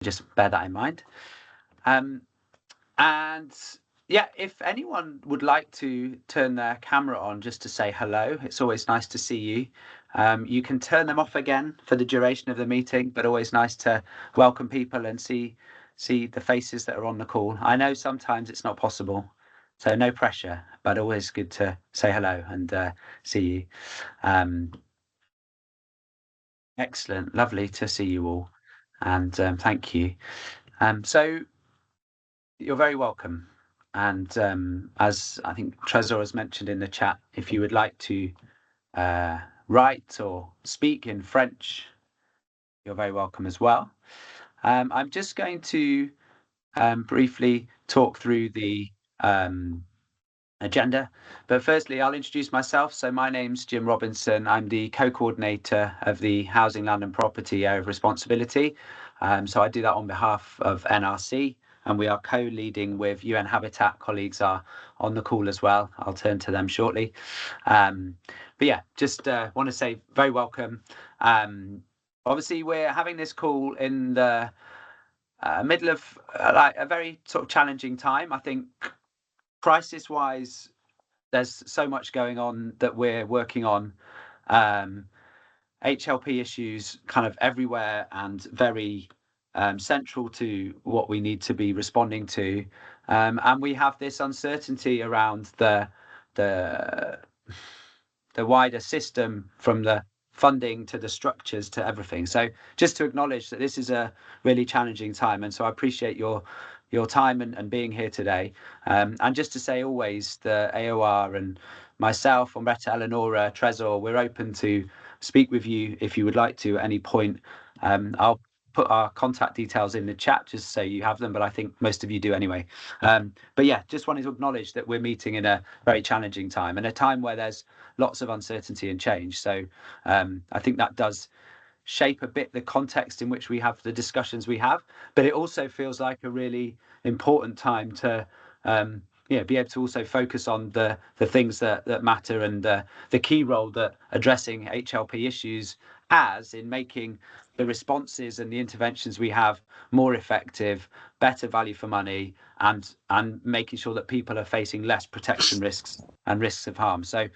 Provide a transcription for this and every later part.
just bear that in mind. And yeah, if anyone would like to turn their camera on just to say hello, it's always nice to see you. You can turn them off again for the duration of the meeting, but always nice to welcome people and see the faces that are on the call. I know sometimes it's not possible, so no pressure, but always good to say hello and see you. Excellent, lovely to see you all, and thank you. So you're very welcome. And as I think Trezor has mentioned in the chat, if you would like to write or speak in French, you're very welcome as well. I'm just going to briefly talk through the agenda, but firstly I'll introduce myself. So my name's Jim Robinson. I'm the co-coordinator of the Housing, Land and Property Area of Responsibility. So I do that on behalf of NRC, and we are co-leading with UN Habitat. Colleagues are on the call as well. I'll turn to them shortly. But yeah, just want to say very welcome. Obviously, we're having this call in the middle of like a very sort of challenging time. I think crisis-wise, there's so much going on that we're working on. HLP issues kind of everywhere and very central to what we need to be responding to, and we have this uncertainty around the wider system, from the funding to the structures to everything. So just to acknowledge that this is a really challenging time, and so I appreciate your time and being here today. And just to say, always the AoR and myself, Umberta, Eleonora, Trezor, we're open to speak with you if you would like to at any point. I'll put our contact details in the chat just so you have them, but I think most of you do anyway. But yeah, just wanted to acknowledge that we're meeting in a very challenging time, and a time where there's lots of uncertainty and change. So I think that does shape a bit the context in which we have the discussions we have, but it also feels like a really important time to be able to also focus on the things that matter, and the key role that addressing HLP issues has in making the responses and the interventions we have more effective, better value for money, and making sure that people are facing less protection risks and risks of harm. So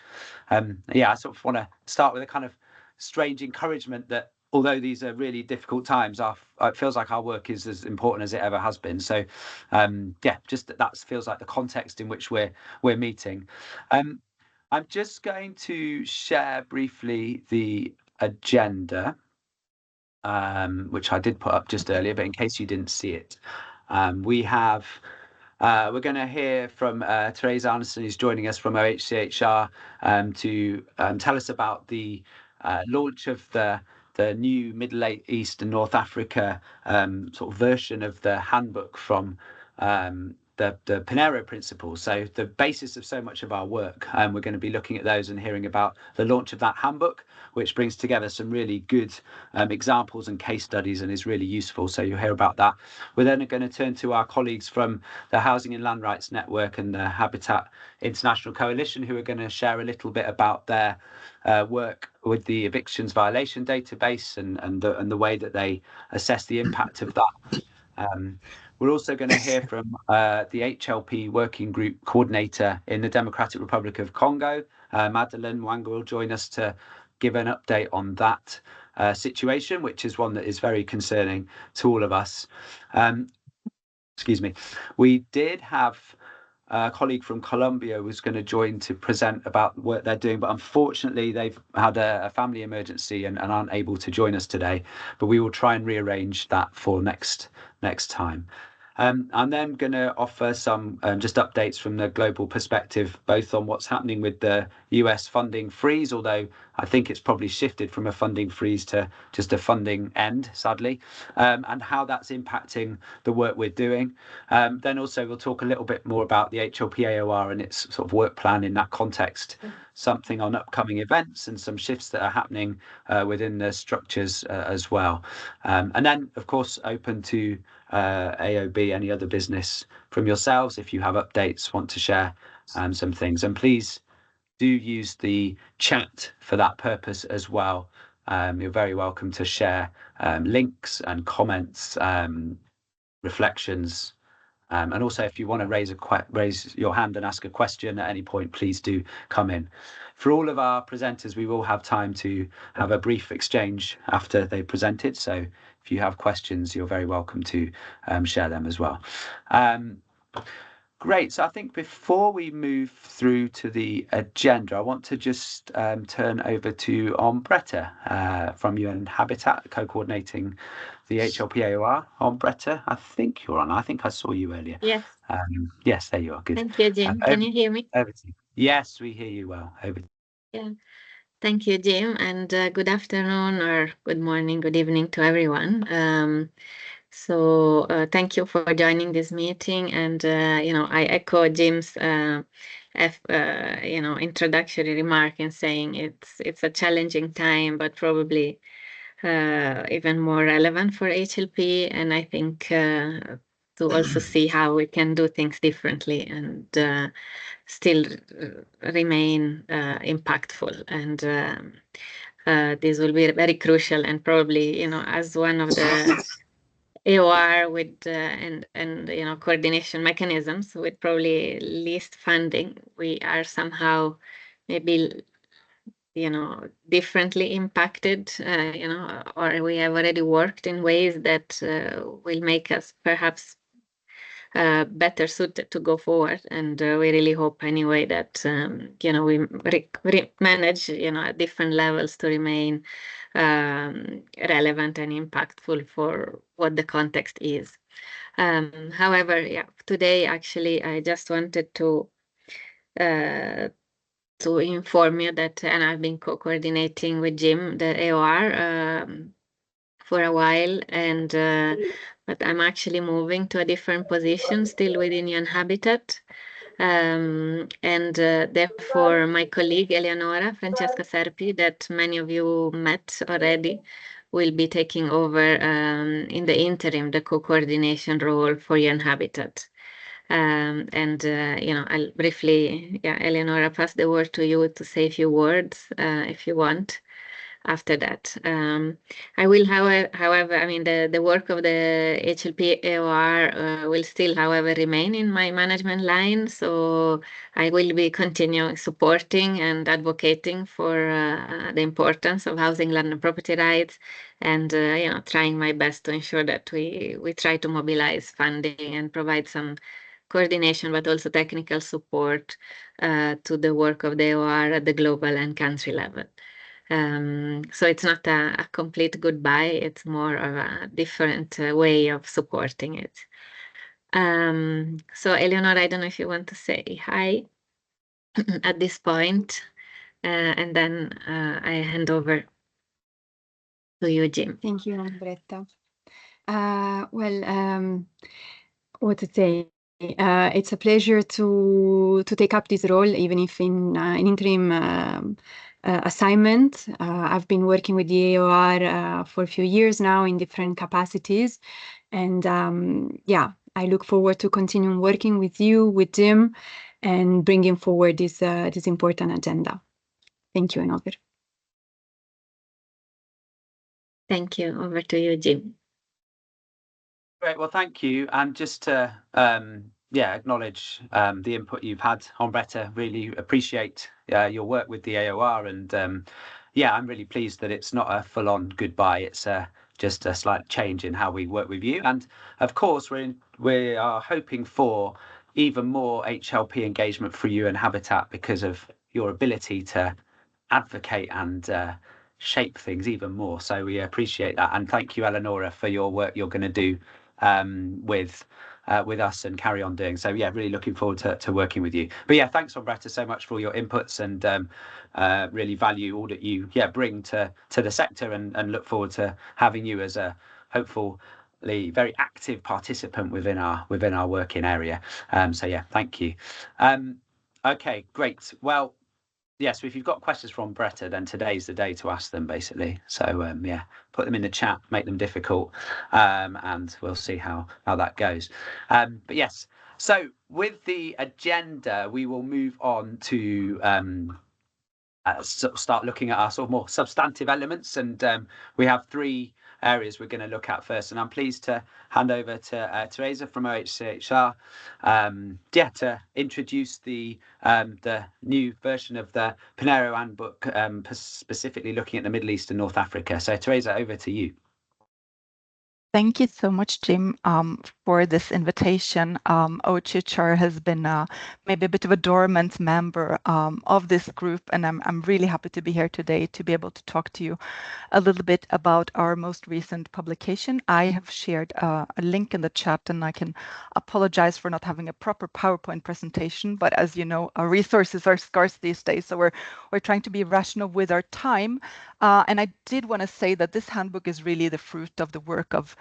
I sort of want to start with a kind of strange encouragement that although these are really difficult times, it feels like our work is as important as it ever has been. So just that feels like the context in which we're meeting. I'm just going to share briefly the agenda, which I did put up just earlier, but in case you didn't see it, we're going to hear from Therese Arneson, who's joining us from OHCHR, to tell us about the launch of the new Middle East and North Africa sort of version of the handbook from the Pinheiro principles. So the basis of so much of our work, we're going to be looking at those and hearing about the launch of that handbook, which brings together some really good examples and case studies and is really useful. So you'll hear about that. We're then going to turn to our colleagues from the Housing and Land Rights Network and the Habitat International Coalition, who are going to share a little bit about their work with the Evictions Violation Database and the way that they assess the impact of that. We're also going to hear from the HLP Working Group Coordinator in the Democratic Republic of Congo. Madeleine Mwanga will join us to give an update on that situation, which is one that is very concerning to all of us. Excuse me. We did have a colleague from Colombia who was going to join to present about the work they're doing, but unfortunately they've had a family emergency and aren't able to join us today, but we will try and rearrange that for next time. I'm then going to offer some just updates from the global perspective, both on what's happening with the US funding freeze, although I think it's probably shifted from a funding freeze to just a funding end, sadly, and how that's impacting the work we're doing. Then also we'll talk a little bit more about the HLP AoR and its sort of work plan in that context, something on upcoming events and some shifts that are happening within the structures as well. And then, of course, open to AOB, any other business from yourselves if you have updates, want to share some things. And please do use the chat for that purpose as well. you're very welcome to share links and comments, reflections. And also, if you want to raise your hand and ask a question at any point, please do come in. For all of our presenters, we will have time to have a brief exchange after they presented. So if you have questions, you're very welcome to share them as well. Great. So I think before we move through to the agenda, I want to just turn over to Ombretta from UN Habitat, co-coordinating the HLP AoR. Ombretta, I think you're on. I think I saw you earlier. Yes. Yes, there you are. Good. Thank you, Jim. Can you hear me? Over to you. Yes, we hear you well. Over to you. Yeah. Thank you, Jim, and good afternoon or good morning, good evening to everyone. So thank you for joining this meeting, and I echo Jim's introductory remark in saying it's a challenging time, but probably even more relevant for HLP, and I think to also see how we can do things differently and still remain impactful. And this will be very crucial, and probably, as one of the AoR with and coordination mechanisms with probably least funding, we are somehow maybe differently impacted, or we have already worked in ways that will make us perhaps better suited to go forward. And we really hope anyway that, we manage, at different levels to remain relevant and impactful for what the context is. However, today actually I just wanted to inform you that, and I've been co-coordinating with Jim, the AoR, for a while, and but I'm actually moving to a different position still within UN Habitat. And therefore, my colleague Eleonora Francesca Serpi, that many of you met already, will be taking over in the interim the co-coordination role for UN Habitat. And I'll briefly, Eleonora, pass the word to you to say a few words if you want. After that, I will, however, I mean, the work of the HLP AoR will still, however, remain in my management line. So I will be continuing supporting and advocating for the importance of housing, land, and property rights, and trying my best to ensure that we try to mobilize funding and provide some coordination, but also technical support to the work of the AoR at the global and country level. So it's not a complete goodbye, it's more of a different way of supporting it. So Eleonora, I don't know if you want to say hi at this point, and then I hand over to you, Jim. Thank you, Ombretta. What to say? It's a pleasure to take up this role, even if in an interim assignment. I've been working with the AoR for a few years now in different capacities, and I look forward to continuing working with you, with Jim, and bringing forward this important agenda. Thank you, and over. Thank you. Over to you, Jim. Great. Well, thank you. And just to acknowledge the input you've had, Ombretta. Really appreciate your work with the AoR, and I'm really pleased that it's not a full-on goodbye. It's just a slight change in how we work with you. And of course, we are hoping for even more HLP engagement for you and Habitat because of your ability to advocate and shape things even more. So we appreciate that, and thank you, Eleonora, for your work you're going to do with us and carry on doing. So really looking forward to working with you. But thanks, Ombretta, so much for all your inputs, and really value all that you bring to the sector, and look forward to having you as a hopefully very active participant within our working area. Thank you. Okay, great. Well, so if you've got questions from Ombretta, then today's the day to ask them, basically. So put them in the chat, make them difficult, and we'll see how that goes. But yes, so with the agenda, we will move on to start looking at our sort of more substantive elements, and we have 3 areas we're going to look at first. And I'm pleased to hand over to Teresa from OHCHR, to introduce the new version of the Pinheiro Handbook, specifically looking at the Middle East and North Africa. So Teresa, over to you. Thank you so much, Jim, for this invitation. OHHR has been maybe a bit of a dormant member of this group, and I'm really happy to be here today to be able to talk to you a little bit about our most recent publication. I have shared a link in the chat, and I can apologize for not having a proper PowerPoint presentation, but as you know, our resources are scarce these days, so we're trying to be rational with our time. And I did want to say that this handbook is really the fruit of the work of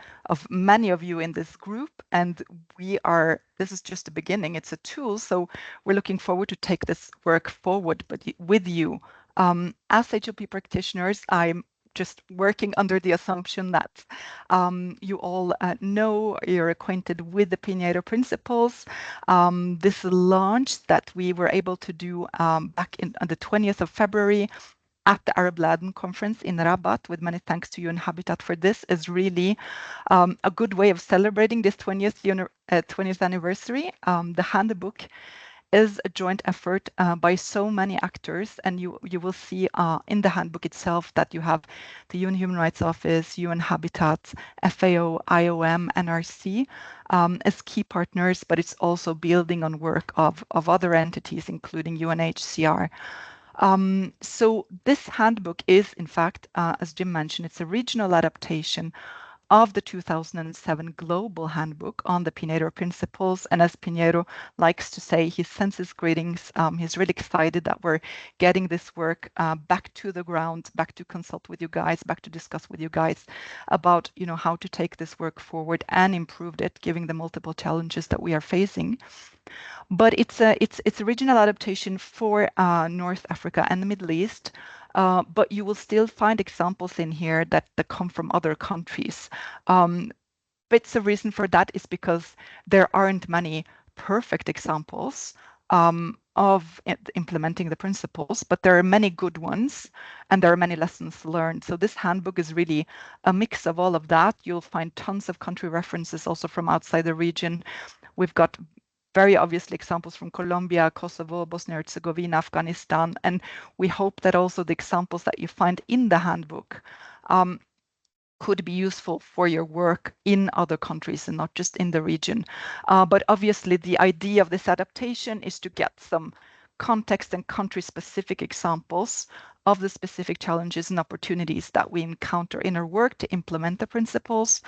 many of you in this group, and this is just the beginning. It's a tool, so we're looking forward to take this work forward, but with you. As HLP practitioners, I'm just working under the assumption that you all you're acquainted with the Pinheiro principles. This launch that we were able to do back on the 20th of February at the Arab Laden conference in Rabat, with many thanks to UN Habitat for this, is really a good way of celebrating this 20th anniversary. The handbook is a joint effort by so many actors, and you will see in the handbook itself that you have the UN Human Rights Office, UN Habitat, FAO, IOM, NRC as key partners, but it's also building on work of other entities, including UNHCR. So this handbook is, in fact, as Jim mentioned, it's a regional adaptation of the 2007 Global Handbook on the Pinheiro Principles. And as Pinheiro likes to say, he sends his greetings. He's really excited that we're getting this work back to the ground, back to consult with you guys, back to discuss with you guys about, how to take this work forward and improve it, given the multiple challenges that we are facing. But it's a regional adaptation for North Africa and the Middle East. But you will still find examples in here that come from other countries. Bits of reason for that is because there aren't many perfect examples of implementing the principles, but there are many good ones, and there are many lessons learned. So this handbook is really a mix of all of that. You'll find tons of country references also from outside the region. We've got very obviously examples from Colombia, Kosovo, Bosnia-Herzegovina, Afghanistan, and we hope that also the examples that you find in the handbook could be useful for your work in other countries and not just in the region. But obviously the idea of this adaptation is to get some context and country-specific examples of the specific challenges and opportunities that we encounter in our work to implement the principles,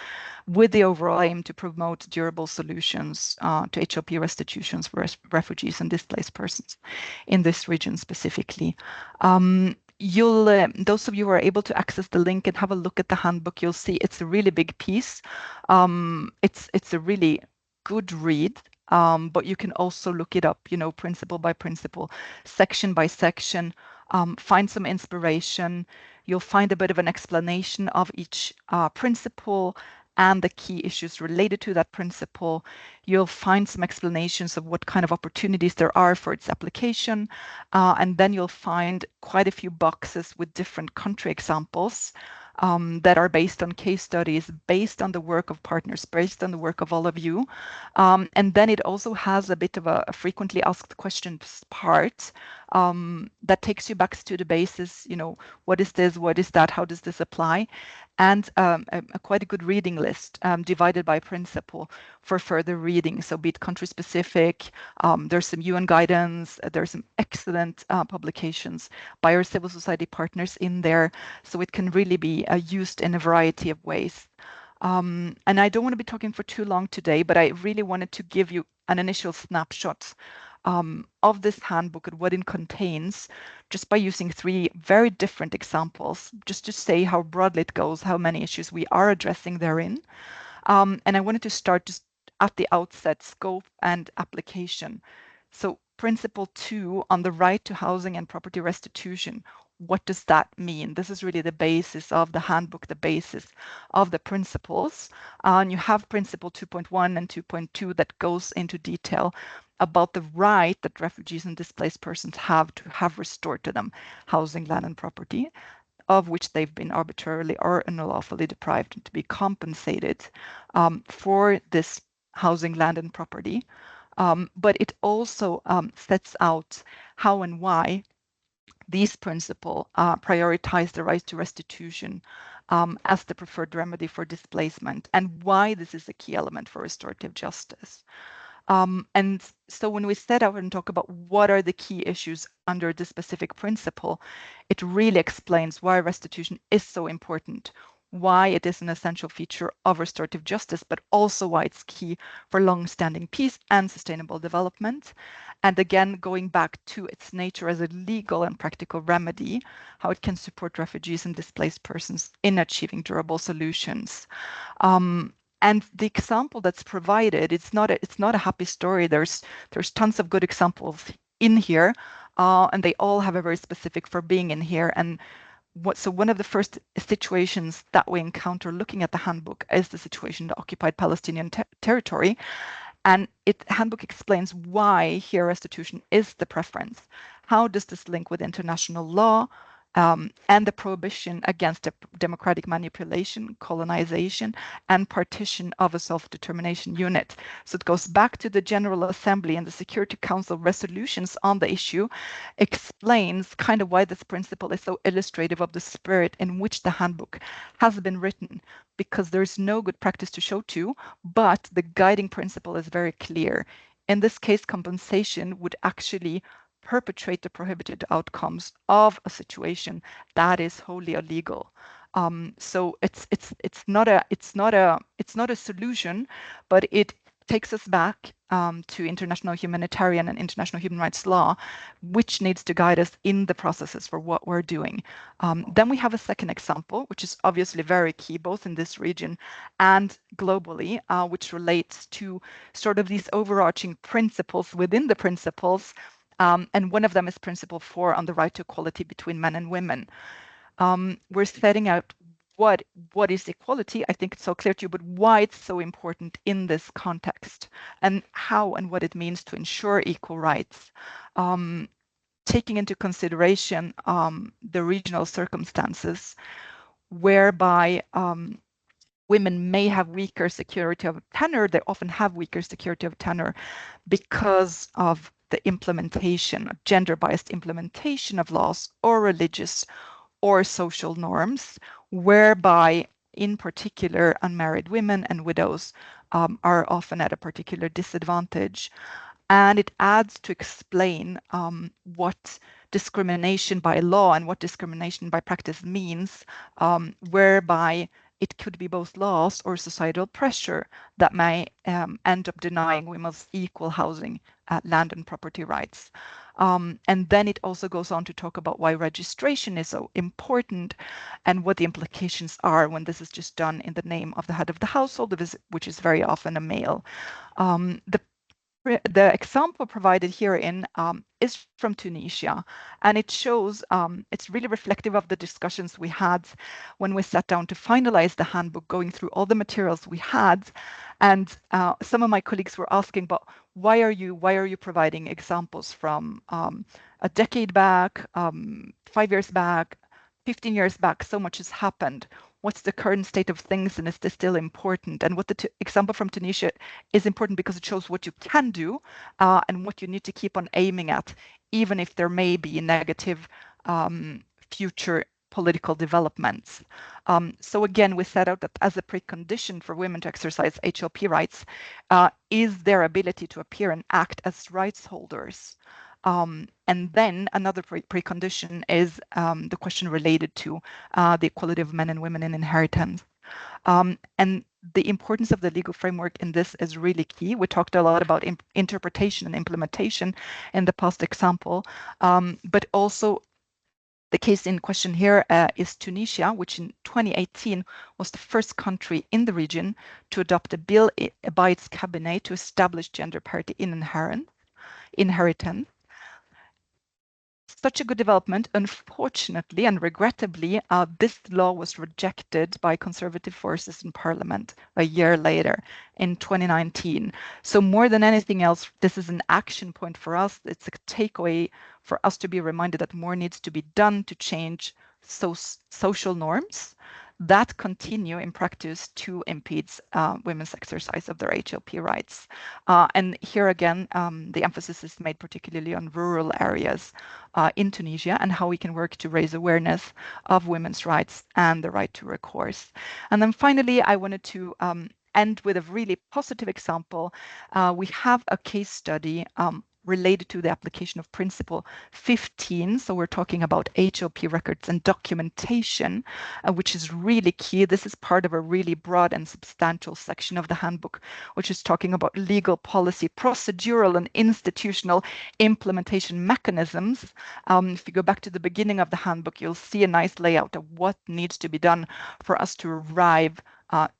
with the overall aim to promote durable solutions to HLP restitutions for refugees and displaced persons in this region specifically. Those of you who are able to access the link and have a look at the handbook, you'll see it's a really big piece. It's a really good read. But you can also look it up, principle by principle, section by section, find some inspiration. You'll find a bit of an explanation of each principle and the key issues related to that principle. You'll find some explanations of what kind of opportunities there are for its application. And then you'll find quite a few boxes with different country examples that are based on case studies, based on the work of partners, based on the work of all of you. And then it also has a bit of a frequently asked questions part that takes you back to the basis, what is this, what is that, how does this apply? And quite a good reading list divided by principle for further reading. So be it country specific, there's some UN guidance, there's some excellent publications by our civil society partners in there. So it can really be used in a variety of ways. And I don't want to be talking for too long today, but I really wanted to give you an initial snapshot of this handbook and what it contains, just by using 3 very different examples, just to say how broadly it goes, how many issues we are addressing therein. And I wanted to start just at the outset, scope and application. So principle 2 on the right to housing and property restitution. What does that mean? This is really the basis of the handbook, the basis of the principles. And you have principle 2.1 and 2.2 that goes into detail about the right that refugees and displaced persons have to have restored to them housing, land, and property, of which they've been arbitrarily or unlawfully deprived, and to be compensated for this housing, land, and property. But it also sets out how and why these principles prioritize the right to restitution as the preferred remedy for displacement, and why this is a key element for restorative justice. And so when we set out and talk about what are the key issues under this specific principle, it really explains why restitution is so important, why it is an essential feature of restorative justice, but also why it's key for long-standing peace and sustainable development. And again, going back to its nature as a legal and practical remedy, how it can support refugees and displaced persons in achieving durable solutions. And the example that's provided, it's not a happy story. There's tons of good examples in here, and they all have a very specific for being in here. And so one of the first situations that we encounter looking at the handbook is the situation in the occupied Palestinian territory. And handbook explains why here restitution is the preference. How does this link with international law? And the prohibition against democratic manipulation, colonization, and partition of a self-determination unit. So it goes back to the General Assembly and the Security Council resolutions on the issue, explains kind of why this principle is so illustrative of the spirit in which the handbook has been written, because there's no good practice to show to, but the guiding principle is very clear. In this case, compensation would actually perpetrate the prohibited outcomes of a situation that is wholly illegal. So it's not a solution, but it takes us back to international humanitarian and international human rights law, which needs to guide us in the processes for what we're doing. Then we have a second example, which is obviously very key, both in this region and globally, which relates to sort of these overarching principles within the principles. And one of them is Principle 4 on the right to equality between men and women. We're setting out what is equality. I think it's so clear to you, but why it's so important in this context, and how and what it means to ensure equal rights, taking into consideration the regional circumstances whereby women may have weaker security of tenure. They often have weaker security of tenure because of the implementation, gender-biased implementation of laws or religious or social norms, whereby in particular unmarried women and widows are often at a particular disadvantage. And it adds to explain what discrimination by law and what discrimination by practice means, whereby it could be both laws or societal pressure that may end up denying women's equal housing, land and property rights. And then it also goes on to talk about why registration is so important and what the implications are when this is just done in the name of the head of the household, which is very often a male. The example provided herein is from Tunisia, and it shows it's really reflective of the discussions we had when we sat down to finalize the handbook, going through all the materials we had. And some of my colleagues were asking, but why are you providing examples from a decade back, 5 years back, 15 years back? So much has happened. What's the current state of things, and is this still important? And what the example from Tunisia is important because it shows what you can do and what you need to keep on aiming at, even if there may be negative future political developments. So again, we set out that as a precondition for women to exercise HLP rights is their ability to appear and act as rights holders. And then another precondition is the question related to the equality of men and women in inheritance. And the importance of the legal framework in this is really key. We talked a lot about interpretation and implementation in the past example, but also the case in question here is Tunisia, which in 2018 was the first country in the region to adopt a bill by its cabinet to establish gender parity in inheritance. such a good development. Unfortunately and regrettably, this law was rejected by conservative forces in parliament a year later in 2019. So more than anything else, this is an action point for us. It's a takeaway for us to be reminded that more needs to be done to change social norms that continue in practice to impede women's exercise of their HLP rights. And here again, the emphasis is made particularly on rural areas in Tunisia and how we can work to raise awareness of women's rights and the right to recourse. And then finally, I wanted to end with a really positive example. We have a case study related to the application of Principle 15. So we're talking about HLP records and documentation, which is really key. This is part of a really broad and substantial section of the handbook, which is talking about legal policy, procedural and institutional implementation mechanisms. If you go back to the beginning of the handbook, you'll see a nice layout of what needs to be done for us to arrive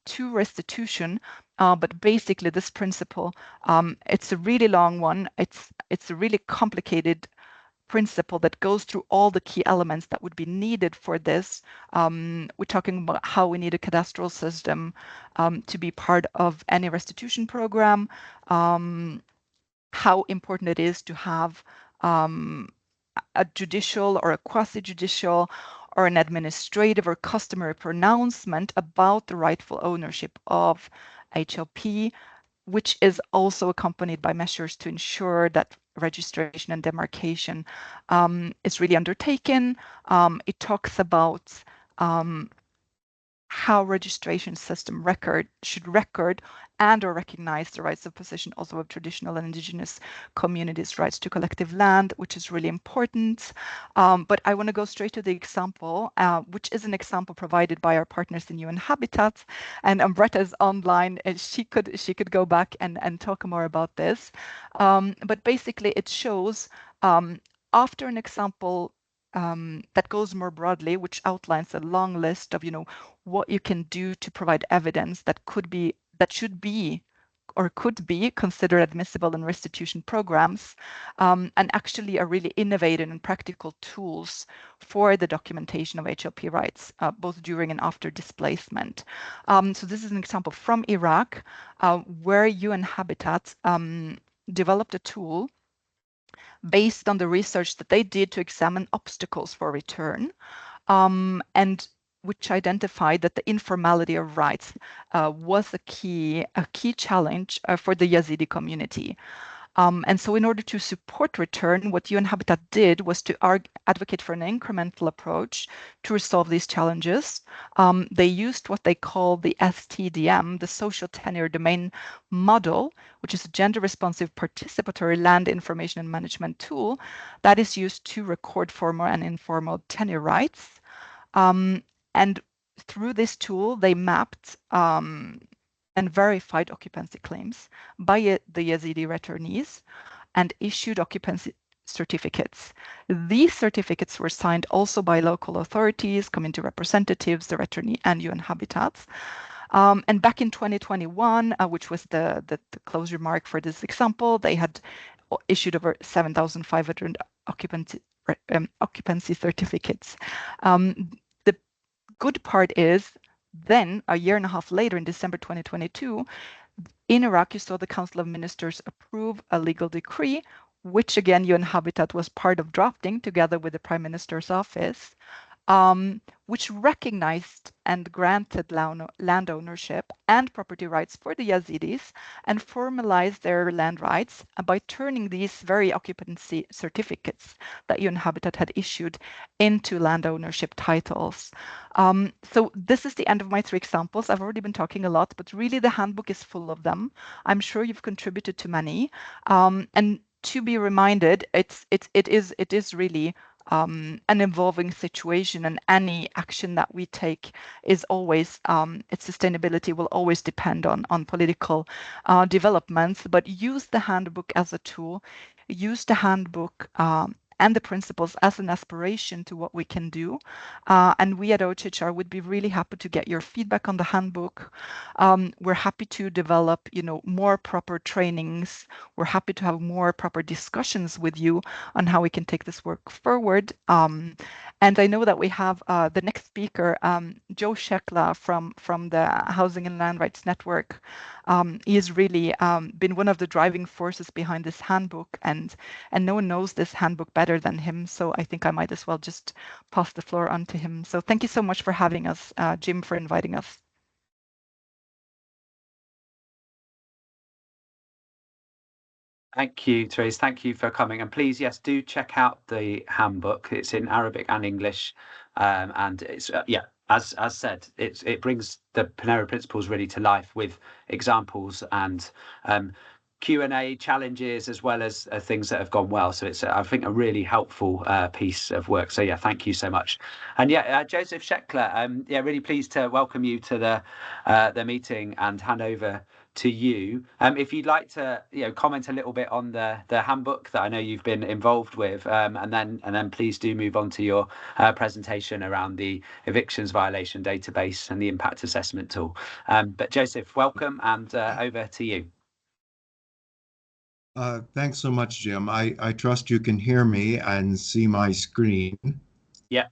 to restitution. But basically this principle, it's a really long one. It's a really complicated principle that goes through all the key elements that would be needed for this. We're talking about how we need a cadastral system to be part of any restitution program, how important it is to have a judicial or a quasi-judicial or an administrative or customary pronouncement about the rightful ownership of HLP, which is also accompanied by measures to ensure that registration and demarcation is really undertaken. It talks about how registration system should record and or recognize the rights of possession also of traditional and indigenous communities' rights to collective land, which is really important. But I want to go straight to the example, which is an example provided by our partners in UN Habitat. And Ambretta is online, and she could go back and talk more about this. But basically, it shows after an example that goes more broadly, which outlines a long list of, what you can do to provide evidence that should be or could be considered admissible in restitution programs, and actually are really innovative and practical tools for the documentation of HLP rights, both during and after displacement. So this is an example from Iraq, where UN Habitat developed a tool based on the research that they did to examine obstacles for return, and which identified that the informality of rights was a key challenge for the Yazidi community. And so in order to support return, what UN Habitat did was to advocate for an incremental approach to resolve these challenges. They used what they call the STDM, the Social Tenure Domain Model, which is a gender-responsive participatory land information and management tool that is used to record formal and informal tenure rights. And through this tool, they mapped and verified occupancy claims by the Yazidi returnees and issued occupancy certificates. These certificates were signed also by local authorities, community representatives, the returnee, and UN Habitats. And back in 2021, which was the closure mark for this example, they had issued over 7,500 occupancy certificates. The good part is then, a year and a half later, in December 2022, in Iraq, you saw the Council of Ministers approve a legal decree, which again, UN Habitat was part of drafting together with the Prime Minister's office, which recognized and granted land ownership and property rights for the Yazidis and formalized their land rights by turning these very occupancy certificates that UN Habitat had issued into land ownership titles. So this is the end of my 3 examples. I've already been talking a lot, but really the handbook is full of them. I'm sure you've contributed to many. And to be reminded, it is really an evolving situation, and any action that we take is always, its sustainability will always depend on political developments, but use the handbook as a tool, use the handbook and the principles as an aspiration to what we can do. And we at OHHR would be really happy to get your feedback on the handbook. We're happy to develop, more proper trainings. We're happy to have more proper discussions with you on how we can take this work forward. And I know that we have the next speaker, Joe Shekla from the Housing and Land Rights Network. He has really been one of the driving forces behind this handbook, and no one knows this handbook better than him. So I think I might as well just pass the floor on to him. So thank you so much for having us, Jim, for inviting us. Thank you, Therese. Thank you for coming. And please, yes, do check out the handbook. It's in Arabic and English. And it's, as said, it brings the Pinheiro principles really to life with examples and Q&A challenges, as well as things that have gone well. So it's, I think, a really helpful piece of work. So yeah, thank you so much. And yeah, Joseph Shekla, really pleased to welcome you to the meeting and hand over to you. If you'd like to comment a little bit on the handbook that I know you've been involved with, and then please do move on to your presentation around the Evictions Violation Database and the impact assessment tool. But Joseph, welcome, and over to you. Thanks so much, Jim. I trust you can hear me and see my screen. Yeah.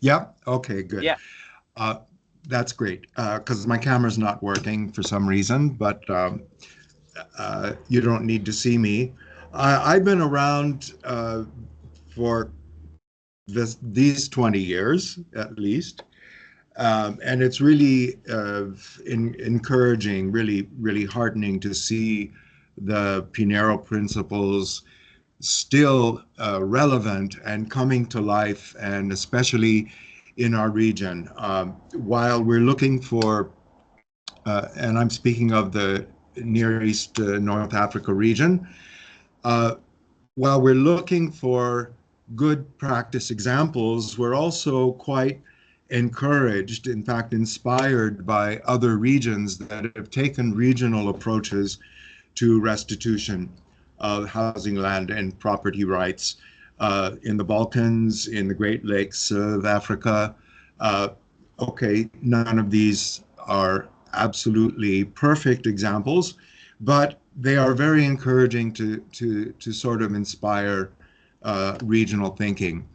Yeah. Okay, good. Yeah. That's great, because my camera's not working for some reason, but you don't need to see me. I've been around for these 20 years, at least, and it's really encouraging, really heartening to see the Pinheiro principles still relevant and coming to life, and especially in our region. While we're looking for, and I'm speaking of the Near East, North Africa region, while we're looking for good practice examples, we're also quite encouraged, in fact, inspired by other regions that have taken regional approaches to restitution of housing, land, and property rights. In the Balkans, in the Great Lakes of Africa. Okay, none of these are absolutely perfect examples, but they are very encouraging to sort of inspire regional thinking.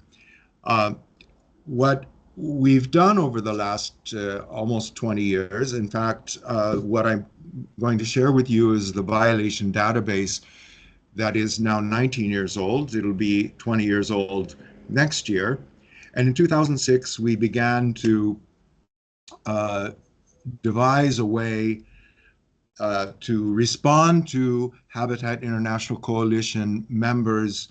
What we've done over the last almost 20 years, in fact, what I'm going to share with you is the violation database that is now 19 years old. It'll be 20 years old next year. And in 2006, we began to devise a way to respond to Habitat International Coalition members'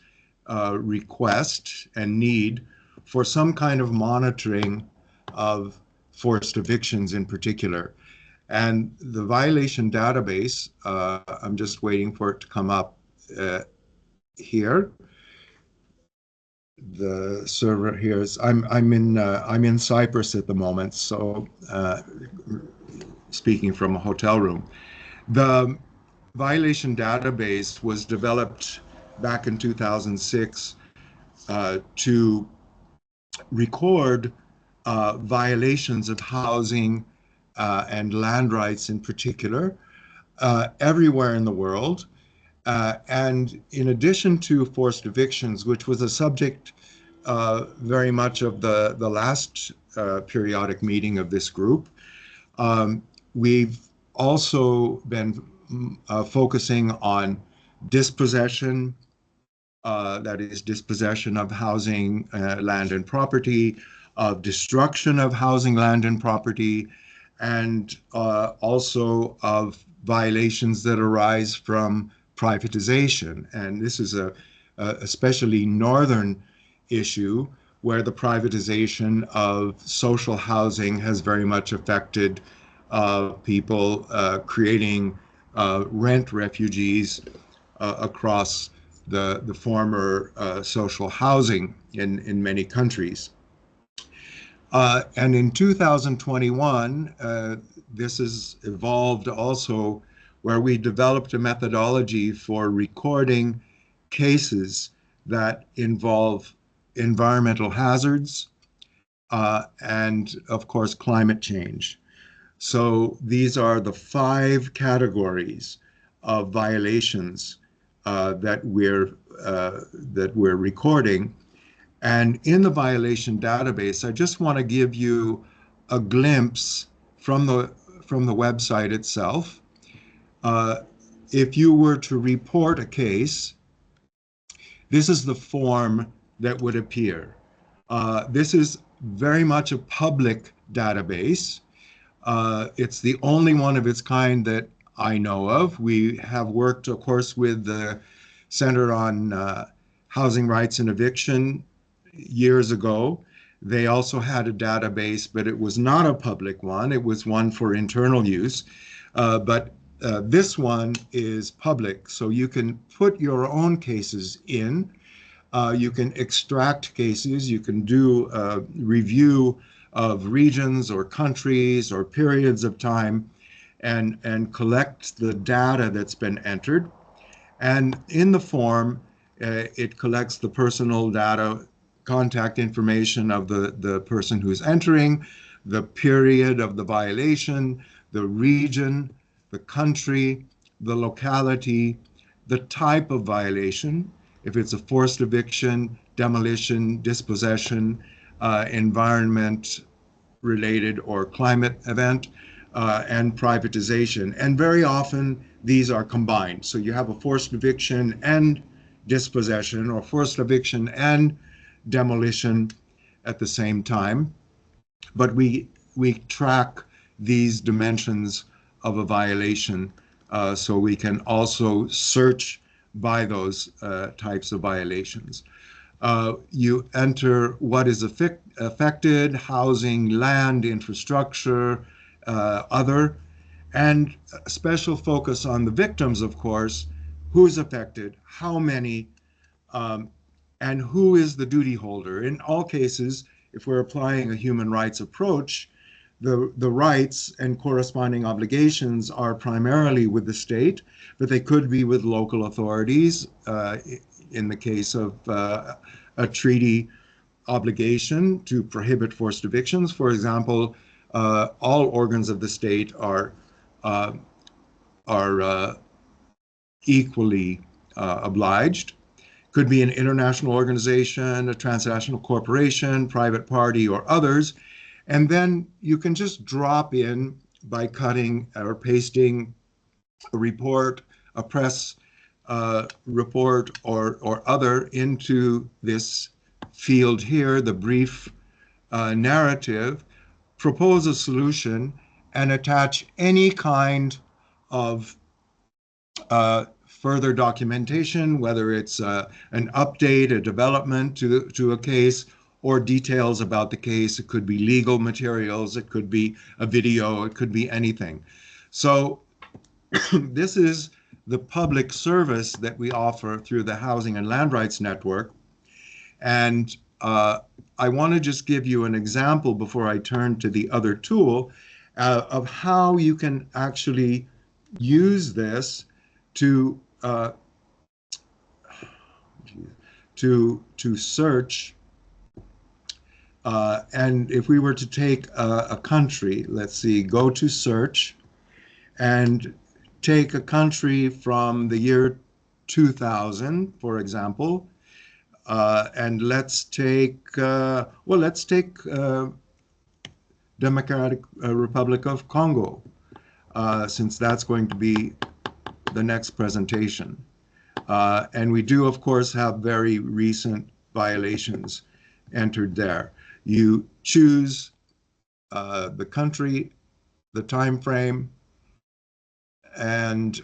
request and need for some kind of monitoring of forced evictions in particular. And the violation database, I'm just waiting for it to come up here. The server here is, I'm in Cyprus at the moment, so speaking from a hotel room. The violation database was developed back in 2006 to record violations of housing and land rights in particular everywhere in the world. And in addition to forced evictions, which was a subject very much of the last periodic meeting of this group, we've also been focusing on dispossession, that is dispossession of housing, land and property, of destruction of housing, land and property, and also of violations that arise from privatization. And this is a especially northern issue where the privatization of social housing has very much affected people, creating rent refugees across the former social housing in many countries. And in 2021, this has evolved also, where we developed a methodology for recording cases that involve environmental hazards and, of course, climate change. So these are the 5 categories of violations that we're recording. And in the violation database, I just want to give you a glimpse from the website itself. If you were to report a case, this is the form that would appear. This is very much a public database. It's the only one of its kind that I know of. We have worked, of course, with the Center on Housing Rights and Eviction years ago. They also had a database, but it was not a public one. It was one for internal use. But this one is public, so you can put your own cases in. You can extract cases. You can do a review of regions or countries or periods of time and collect the data that's been entered. And in the form, it collects the personal data, contact information of the person who's entering, the period of the violation, the region, the country, the locality, the type of violation, if it's a forced eviction, demolition, dispossession, environment-related or climate event, and privatization. And very often these are combined. So you have a forced eviction and dispossession, or forced eviction and demolition at the same time. But we track these dimensions of a violation so we can also search by those types of violations. You enter what is affected, housing, land, infrastructure, other, and a special focus on the victims, of course, who's affected, how many, and who is the duty holder. In all cases, if we're applying a human rights approach, the rights and corresponding obligations are primarily with the state, but they could be with local authorities in the case of a treaty obligation to prohibit forced evictions. For example, all organs of the state are equally obliged. Could be an international organization, a transnational corporation, private party, or others. And then you can just drop in by cutting or pasting a report, a press report, or other into this field here, the brief narrative, propose a solution, and attach any kind of further documentation, whether it's an update, a development to a case, or details about the case. It could be legal materials, it could be a video, it could be anything. So this is the public service that we offer through the Housing and Land Rights Network. And I want to just give you an example before I turn to the other tool of how you can actually use this to search. And if we were to take a country, let's see, go to search and take a country from the year 2000, for example, and let's take, Democratic Republic of Congo, since that's going to be the next presentation. And we do, of course, have very recent violations entered there. You choose the country, the time frame, and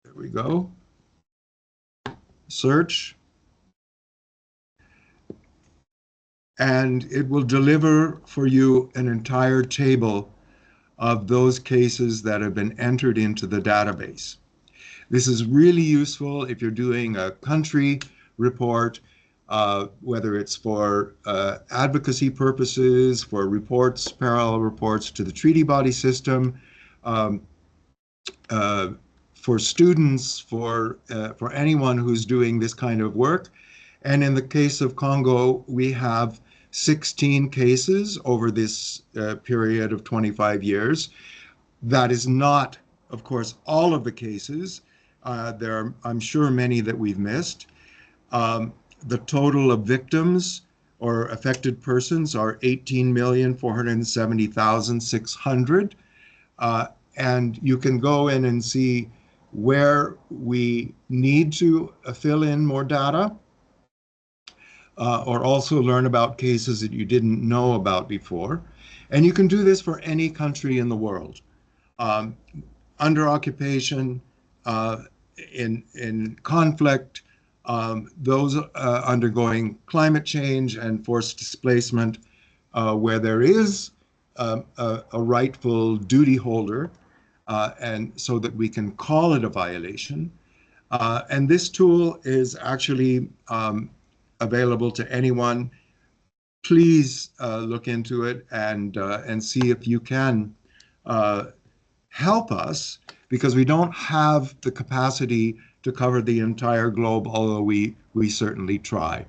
there we go. Search. And it will deliver for you an entire table of those cases that have been entered into the database. This is really useful if you're doing a country report, whether it's for advocacy purposes, for reports, parallel reports to the treaty body system, um, for students, for anyone who's doing this kind of work. And in the case of Congo, we have 16 cases over this period of 25 years. That is not, of course, all of the cases. There are, I'm sure, many that we've missed. The total of victims or affected persons are 18,470,600. And you can go in and see where we need to fill in more data, or also learn about cases that you didn't know about before. And you can do this for any country in the world. Under occupation, in conflict, those undergoing climate change and forced displacement, where there is a rightful duty holder, and so that we can call it a violation. And this tool is actually available to anyone. Please look into it and see if you can help us, because we don't have the capacity to cover the entire globe, although we certainly try.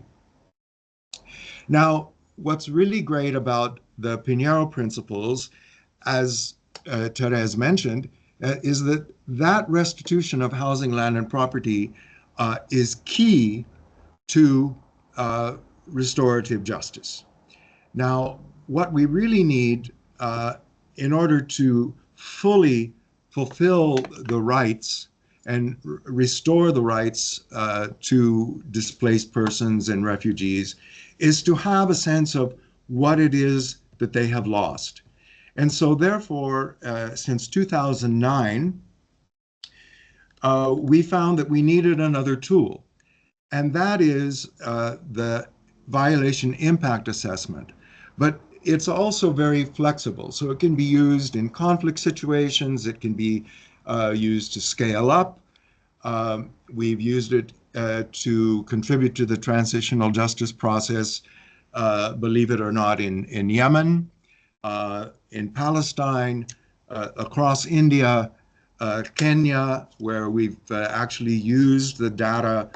Now, what's really great about the Pinheiro principles, as Therese mentioned, is that restitution of housing, land, and property is key to restorative justice. Now, what we really need in order to fully fulfill the rights and restore the rights to displaced persons and refugees is to have a sense of what it is that they have lost. And so therefore, since 2009, we found that we needed another tool, and that is the violation impact assessment. But it's also very flexible, so it can be used in conflict situations, it can be used to scale up. We've used it to contribute to the transitional justice process, believe it or not, in Yemen, in Palestine, across India, Kenya, where we've actually used the data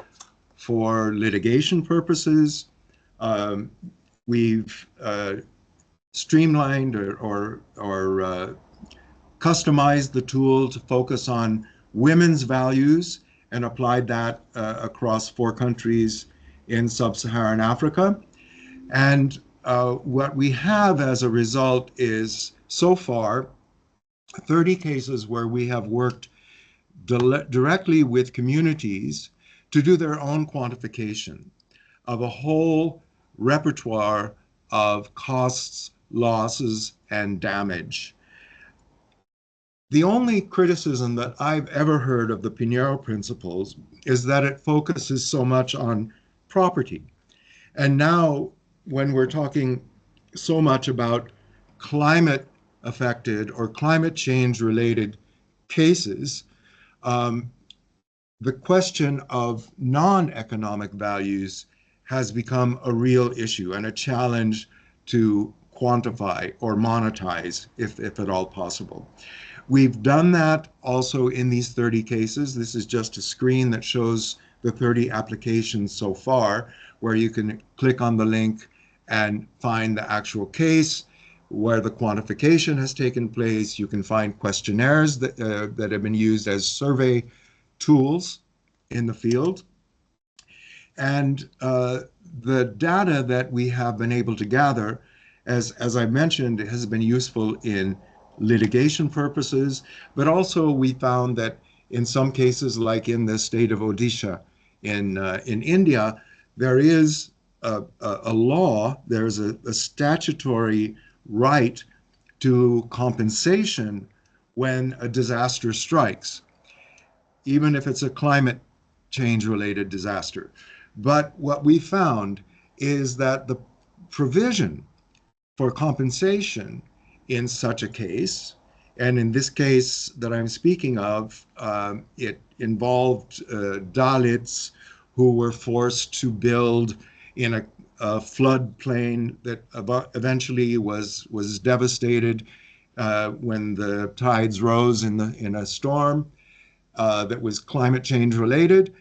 for litigation purposes. We've streamlined or customized the tool to focus on women's values and applied that across 4 countries in sub-Saharan Africa. And what we have as a result is, so far, 30 cases where we have worked directly with communities to do their own quantification of a whole repertoire of costs, losses, and damage. The only criticism that I've ever heard of the Pinheiro principles is that it focuses so much on property. And now, when we're talking so much about climate affected or climate change related cases, the question of non-economic values has become a real issue and a challenge to quantify or monetize, if at all possible. We've done that also in these 30 cases. This is just a screen that shows the 30 applications so far, where you can click on the link and find the actual case, where the quantification has taken place. You can find questionnaires that have been used as survey tools in the field. And the data that we have been able to gather, as I mentioned, has been useful in litigation purposes, but also we found that in some cases, like in the state of Odisha in India, there is a law, there's a statutory right to compensation when a disaster strikes, even if it's a climate change-related disaster. But what we found is that the provision for compensation in such a case, and in this case that I'm speaking of, it involved Dalits who were forced to build in a floodplain that eventually was devastated when the tides rose in a storm that was climate change related.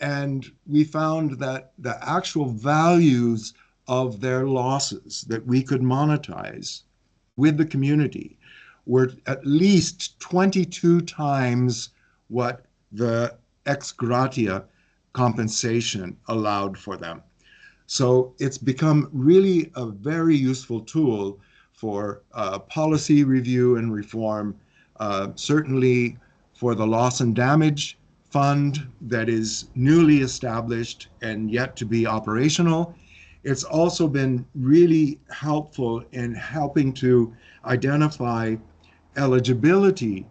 And we found that the actual values of their losses that we could monetize with the community were at least 22 times what the ex gratia compensation allowed for them. So it's become really a very useful tool for policy review and reform, certainly for the loss and damage fund that is newly established and yet to be operational. It's also been really helpful in helping to identify eligibility,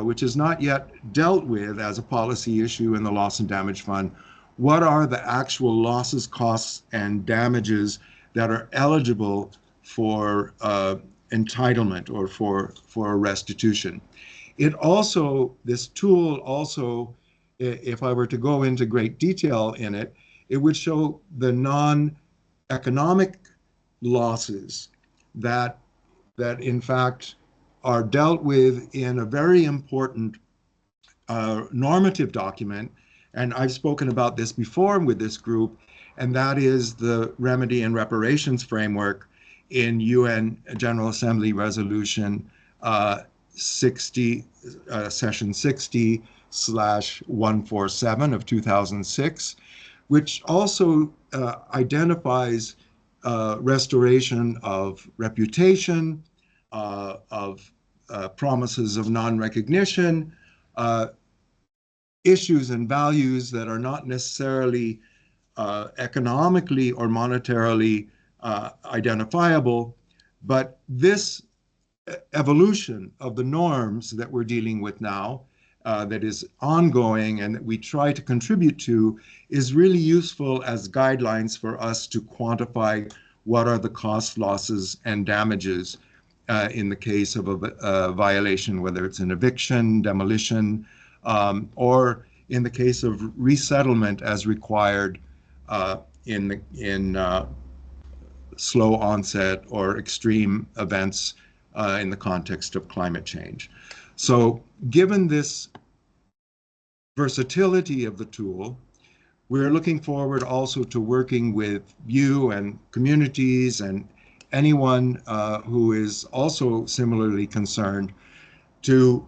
which is not yet dealt with as a policy issue in the loss and damage fund. What are the actual losses, costs, and damages that are eligible for entitlement or for restitution? It also, this tool also, if I were to go into great detail in it, it would show the non-economic losses that in fact are dealt with in a very important normative document. And I've spoken about this before with this group, and that is the Remedy and Reparations Framework in UN General Assembly Resolution 60, Session 60/147 of 2006, which also identifies restoration of reputation, of promises of non-recognition, issues and values that are not necessarily economically or monetarily identifiable, but this evolution of the norms that we're dealing with now, that is ongoing and that we try to contribute to, is really useful as guidelines for us to quantify what are the costs, losses, and damages in the case of a violation, whether it's an eviction, demolition, or in the case of resettlement as required in slow onset or extreme events in the context of climate change. So given this versatility of the tool, we're looking forward also to working with you and communities and anyone who is also similarly concerned to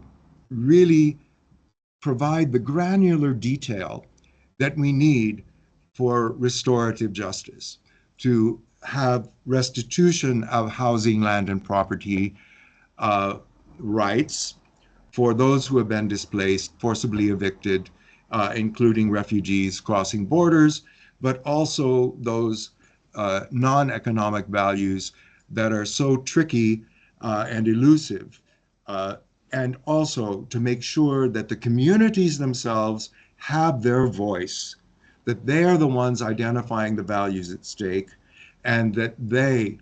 really provide the granular detail that we need for restorative justice, to have restitution of housing, land, and property rights for those who have been displaced, forcibly evicted, including refugees crossing borders, but also those non-economic values that are so tricky and elusive, and also to make sure that the communities themselves have their voice, that they are the ones identifying the values at stake, and that they,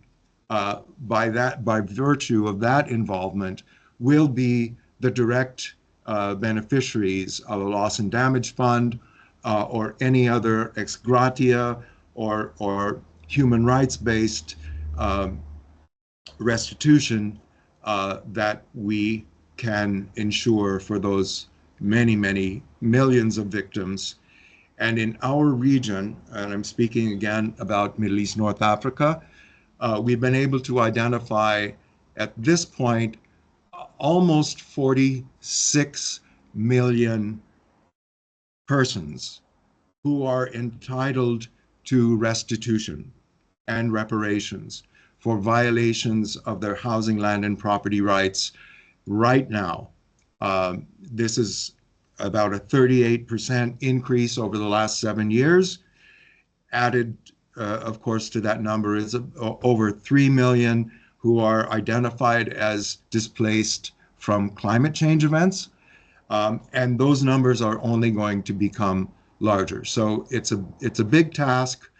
by virtue of that involvement, will be the direct beneficiaries of a loss and damage fund or any other ex gratia or human rights-based restitution that we can ensure for those many, many millions of victims. And in our region, and I'm speaking again about Middle East, North Africa, we've been able to identify at this point almost 46 million persons who are entitled to restitution and reparations for violations of their housing, land, and property rights right now. This is about a 38% increase over the last 7 years. Added, of course, to that number is over 3 million who are identified as displaced from climate change events. And those numbers are only going to become larger. So it's a big task,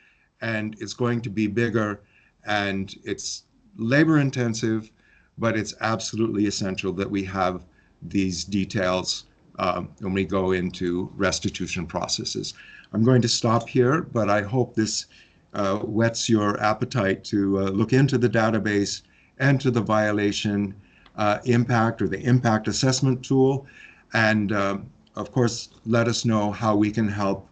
and it's going to be bigger, and it's labor intensive, but it's absolutely essential that we have these details when we go into restitution processes. I'm going to stop here, but I hope this whets your appetite to look into the database and to the violation impact or the impact assessment tool. And of course, let us know how we can help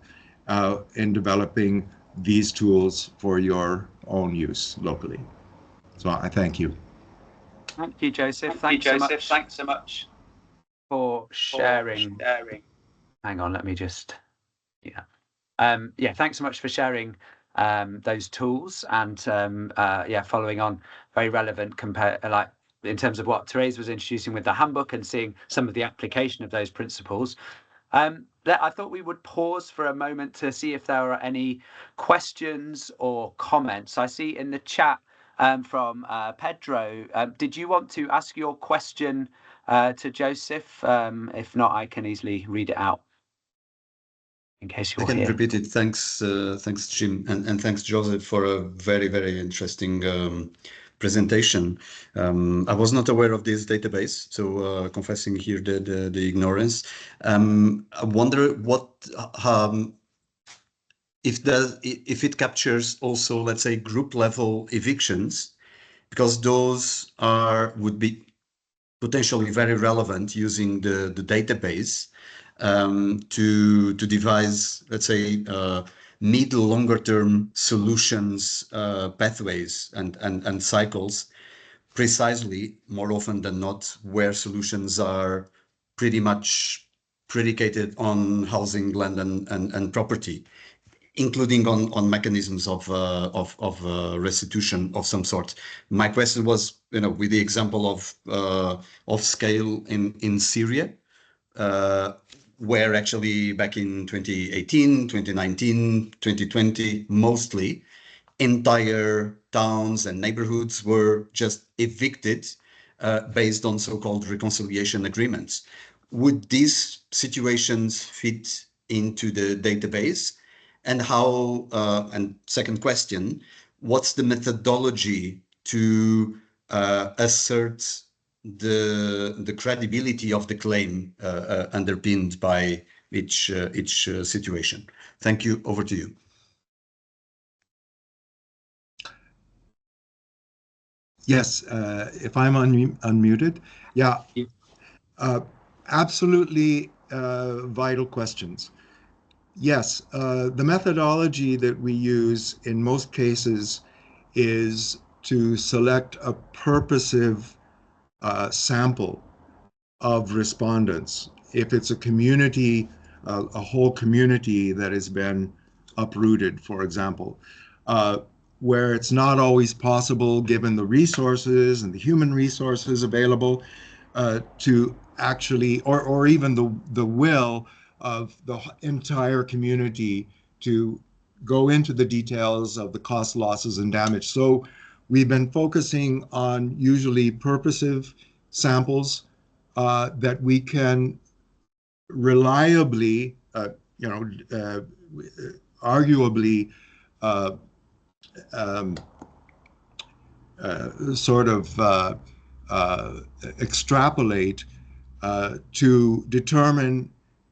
in developing these tools for your own use locally. So I thank you. Thank you, Joseph. Thanks so much for sharing. Hang on, let me just, thanks so much for sharing those tools and following on, very relevant in terms of what Therese was introducing with the handbook and seeing some of the application of those principles. I thought we would pause for a moment to see if there are any questions or comments. I see in the chat from Pedro. Did you want to ask your question to Joseph? If not, I can easily read it out in case you're here. I can repeat it. Thanks, Jim, and thanks, Joseph, for a very, very interesting presentation. I was not aware of this database, so confessing here the ignorance. I wonder what if it captures also, let's say, group level evictions, because those would be potentially very relevant using the database to devise, let's say, mid longer term solutions, pathways and cycles, precisely more often than not where solutions are pretty much predicated on housing, land and property, including on mechanisms of restitution of some sort. My question was, with the example of scale in Syria, where actually back in 2018, 2019, 2020, mostly entire towns and neighborhoods were just evicted based on so-called reconciliation agreements. Would these situations fit into the database? And how, and second question, what's the methodology to assert the credibility of the claim underpinned by each situation? Thank you. Over to you. Yes, if I'm unmuted. Yeah, absolutely vital questions. Yes, the methodology that we use in most cases is to select a purposive sample of respondents. If it's a community, a whole community that has been uprooted, for example, where it's not always possible, given the resources and the human resources available, to actually, or even the will of the entire community to go into the details of the cost, losses, and damage. So we've been focusing on usually purposive samples that we can reliably, arguably extrapolate to determine,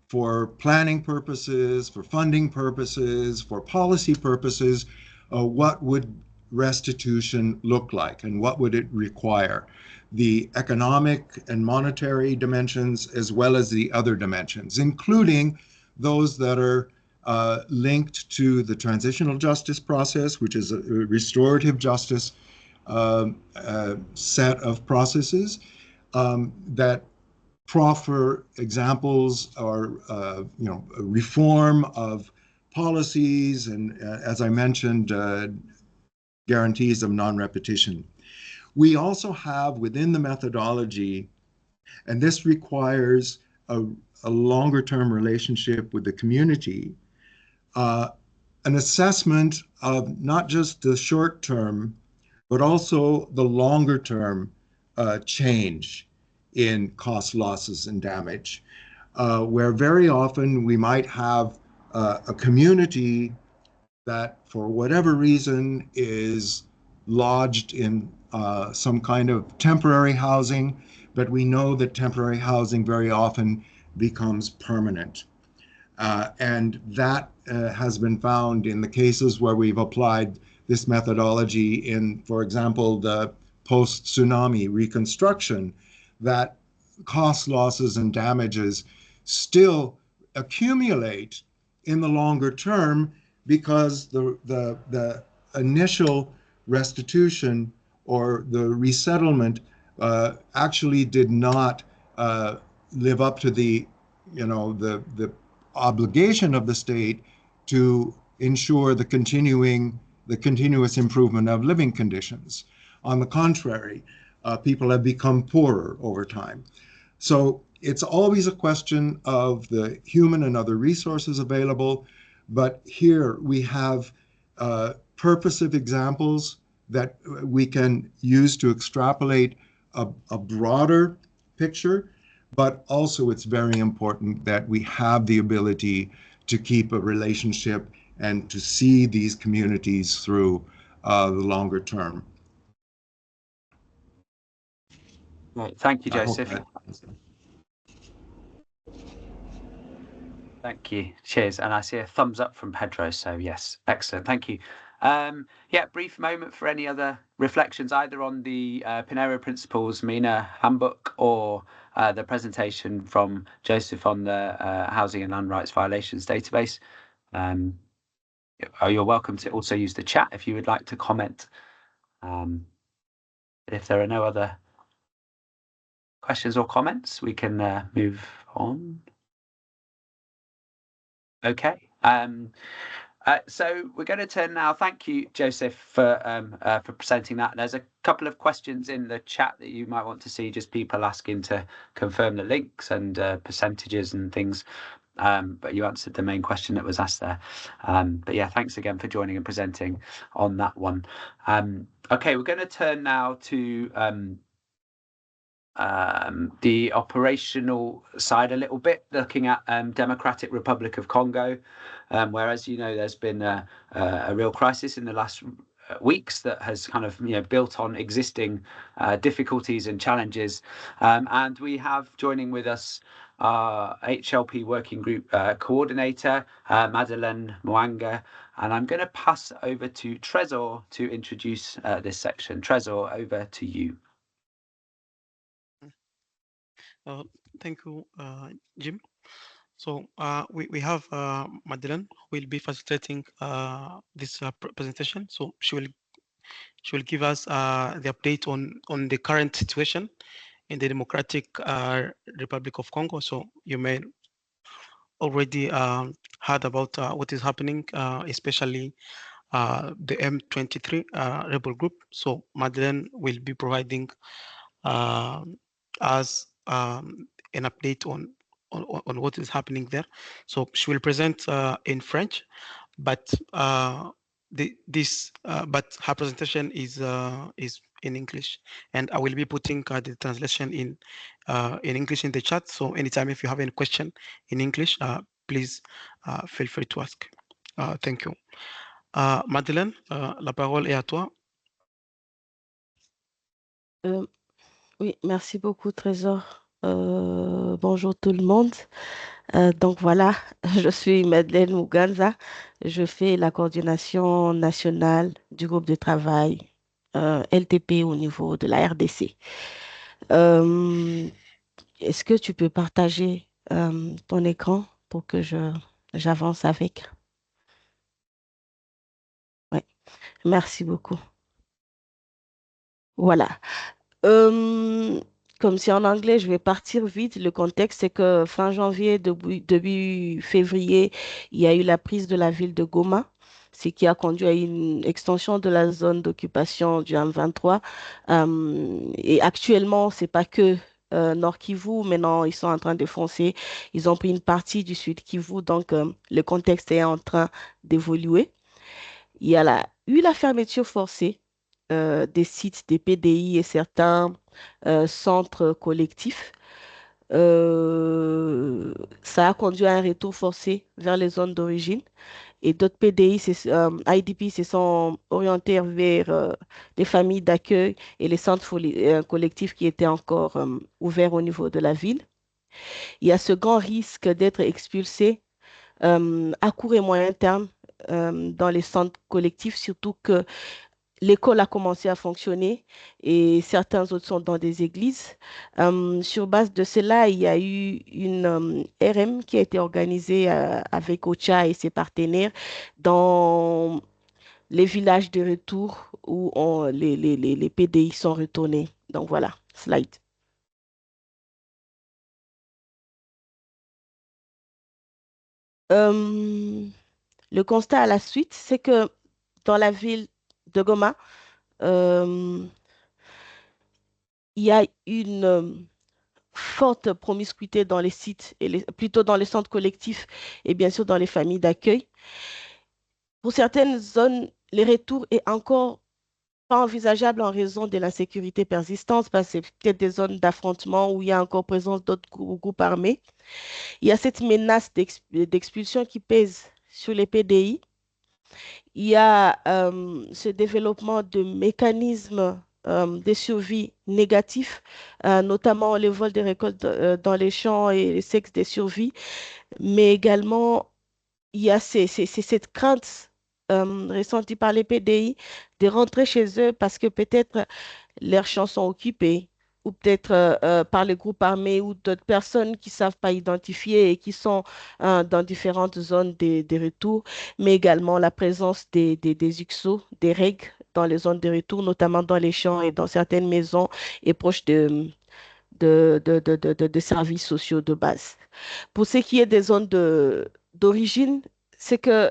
for planning purposes, for funding purposes, for policy purposes, what would restitution look like and what would it require? The economic and monetary dimensions, as well as the other dimensions, including those that are linked to the transitional justice process, which is a restorative justice set of processes that proffer examples or reform of policies and, as I mentioned, guarantees of non-repetition. We also have within the methodology, and this requires a longer-term relationship with the community, an assessment of not just the short-term, but also the longer-term change in cost, losses, and damage, where very often we might have a community that, for whatever reason, is lodged in some kind of temporary housing, but we know that temporary housing very often becomes permanent. And that has been found in the cases where we've applied this methodology in, for example, the post-tsunami reconstruction, that cost losses and damages still accumulate in the longer term because the initial restitution or the resettlement actually did not live up to the obligation of the state to ensure the continuous improvement of living conditions. On the contrary, people have become poorer over time. So it's always a question of the human and other resources available, but here we have purposive examples that we can use to extrapolate a broader picture, but also it's very important that we have the ability to keep a relationship and to see these communities through the longer term. Right. Thank you, Joseph. Thank you. Cheers. And I see a thumbs up from Pedro. So yes, excellent. Thank you. Yeah, brief moment for any other reflections, either on the Pinheiro Principles MENA Handbook or the presentation from Joseph on the Housing and Land Rights Violations Database. You're welcome to also use the chat if you would like to comment. If there are no other questions or comments, we can move on. Okay. So we're going to turn now. Thank you, Joseph, for presenting that. There's a couple of questions in the chat that you might want to see, just people asking to confirm the links and percentages and things. But you answered the main question that was asked there. But yeah, thanks again for joining and presenting on that one. Okay, we're going to turn now to the operational side a little bit, looking at Democratic Republic of Congo, where, as you know, there's been a real crisis in the last weeks that has kind of built on existing difficulties and challenges. And we have joining with us our HLP Working Group Coordinator, Madeleine Mwanga, and I'm going to pass over to Trésor to introduce this section. Trésor, over to you. Thank you, Jim. So we have Madeleine who will be facilitating this presentation. So she will give us the update on the current situation in the Democratic Republic of Congo. So you may already heard about what is happening, especially the M23 rebel group. So Madeleine will be providing us an update on what is happening there. So she will present in French, but but her presentation is in English, and I will be putting the translation in English in the chat. So anytime if you have any question in English, please feel free to ask. Thank you. Madeleine, la parole est à toi. Oui, merci beaucoup, Trésor. Bonjour tout le monde. Donc voilà, je suis Madeleine Muganza. Je fais la coordination nationale du groupe de travail LTP au niveau de la RDC. Est-ce que tu peux partager ton écran pour que j'avance avec? Oui, merci beaucoup. Voilà. Comme c'est en anglais, je vais partir vite. Le contexte, c'est que fin janvier, début février, il y a eu la prise de la ville de Goma, ce qui a conduit à une extension de la zone d'occupation du M23. Et actuellement, c'est pas que Nord Kivu, maintenant ils sont en train de foncer. Ils ont pris une partie du Sud Kivu, donc le contexte est en train d'évoluer. Il y a eu la fermeture forcée des sites des PDI et certains centres collectifs. Ça a conduit à un retour forcé vers les zones d'origine et d'autres PDI, IDP, se sont orientés vers les familles d'accueil et les centres collectifs qui étaient encore ouverts au niveau de la ville. Il y a ce grand risque d'être expulsés à court et moyen terme dans les centres collectifs, surtout que l'école a commencé à fonctionner et certains autres sont dans des églises. Sur base de cela, il y a eu une RM qui a été organisée avec OCHA et ses partenaires dans les villages de retour où les PDI sont retournés. Donc voilà, slide. Le constat à la suite, c'est que dans la ville de Goma, il y a une forte promiscuité dans les sites, plutôt dans les centres collectifs et bien sûr dans les familles d'accueil. Pour certaines zones, les retours est encore pas envisageable en raison de l'insécurité persistante, parce que c'est peut-être des zones d'affrontement où il y a encore présence d'autres groupes armés. Il y a cette menace d'expulsion qui pèse sur les PDI. Il y a ce développement de mécanismes de survie négatifs, notamment le vol des récoltes dans les champs et le sexe des survies, mais également il y a cette crainte ressentie par les PDI de rentrer chez eux parce que peut-être leurs champs sont occupés ou peut-être par les groupes armés ou d'autres personnes qui ne savent pas identifier et qui sont dans différentes zones de retour, mais également la présence des UXO, des règles dans les zones de retour, notamment dans les champs et dans certaines maisons et proches de services sociaux de base. Pour ce qui est des zones d'origine, c'est que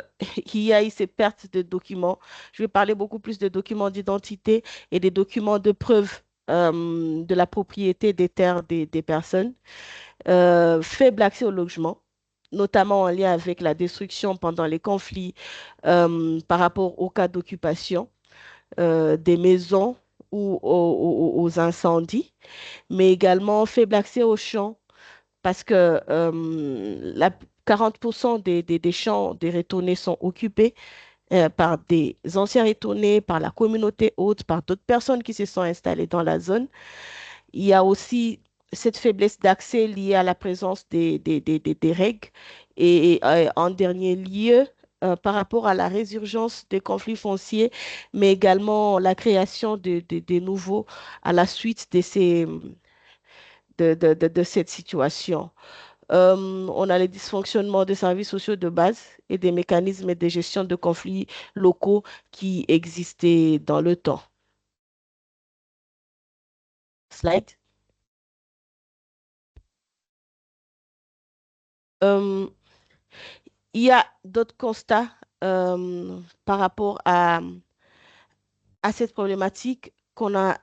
il y a eu ces pertes de documents. Je vais parler beaucoup plus de documents d'identité et des documents de preuve de la propriété des terres des personnes. Faible accès au logement, notamment en lien avec la destruction pendant les conflits par rapport aux cas d'occupation des maisons ou aux incendies, mais également faible accès aux champs parce que 40% des champs des retournés sont occupés par des anciens retournés, par la communauté haute, par d'autres personnes qui se sont installées dans la zone. Il y a aussi cette faiblesse d'accès liée à la présence des règles et en dernier lieu, par rapport à la résurgence des conflits fonciers, mais également la création de nouveaux à la suite de cette situation. On a les dysfonctionnements des services sociaux de base et des mécanismes de gestion de conflits locaux qui existaient dans le temps. Slide. Il y a d'autres constats par rapport à cette problématique qu'on a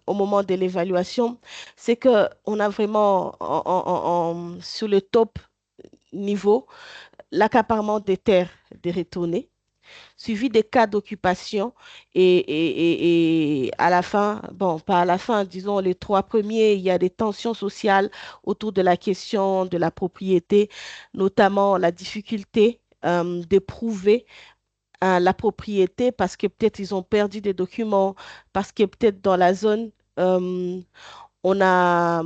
au moment de l'évaluation. C'est qu'on a vraiment sur le top niveau l'accaparement des terres des retournés, suivi des cas d'occupation et à la fin, bon, pas à la fin, disons les trois premiers, il y a des tensions sociales autour de la question de la propriété, notamment la difficulté d'éprouver la propriété parce que peut-être ils ont perdu des documents, parce que peut-être dans la zone, on a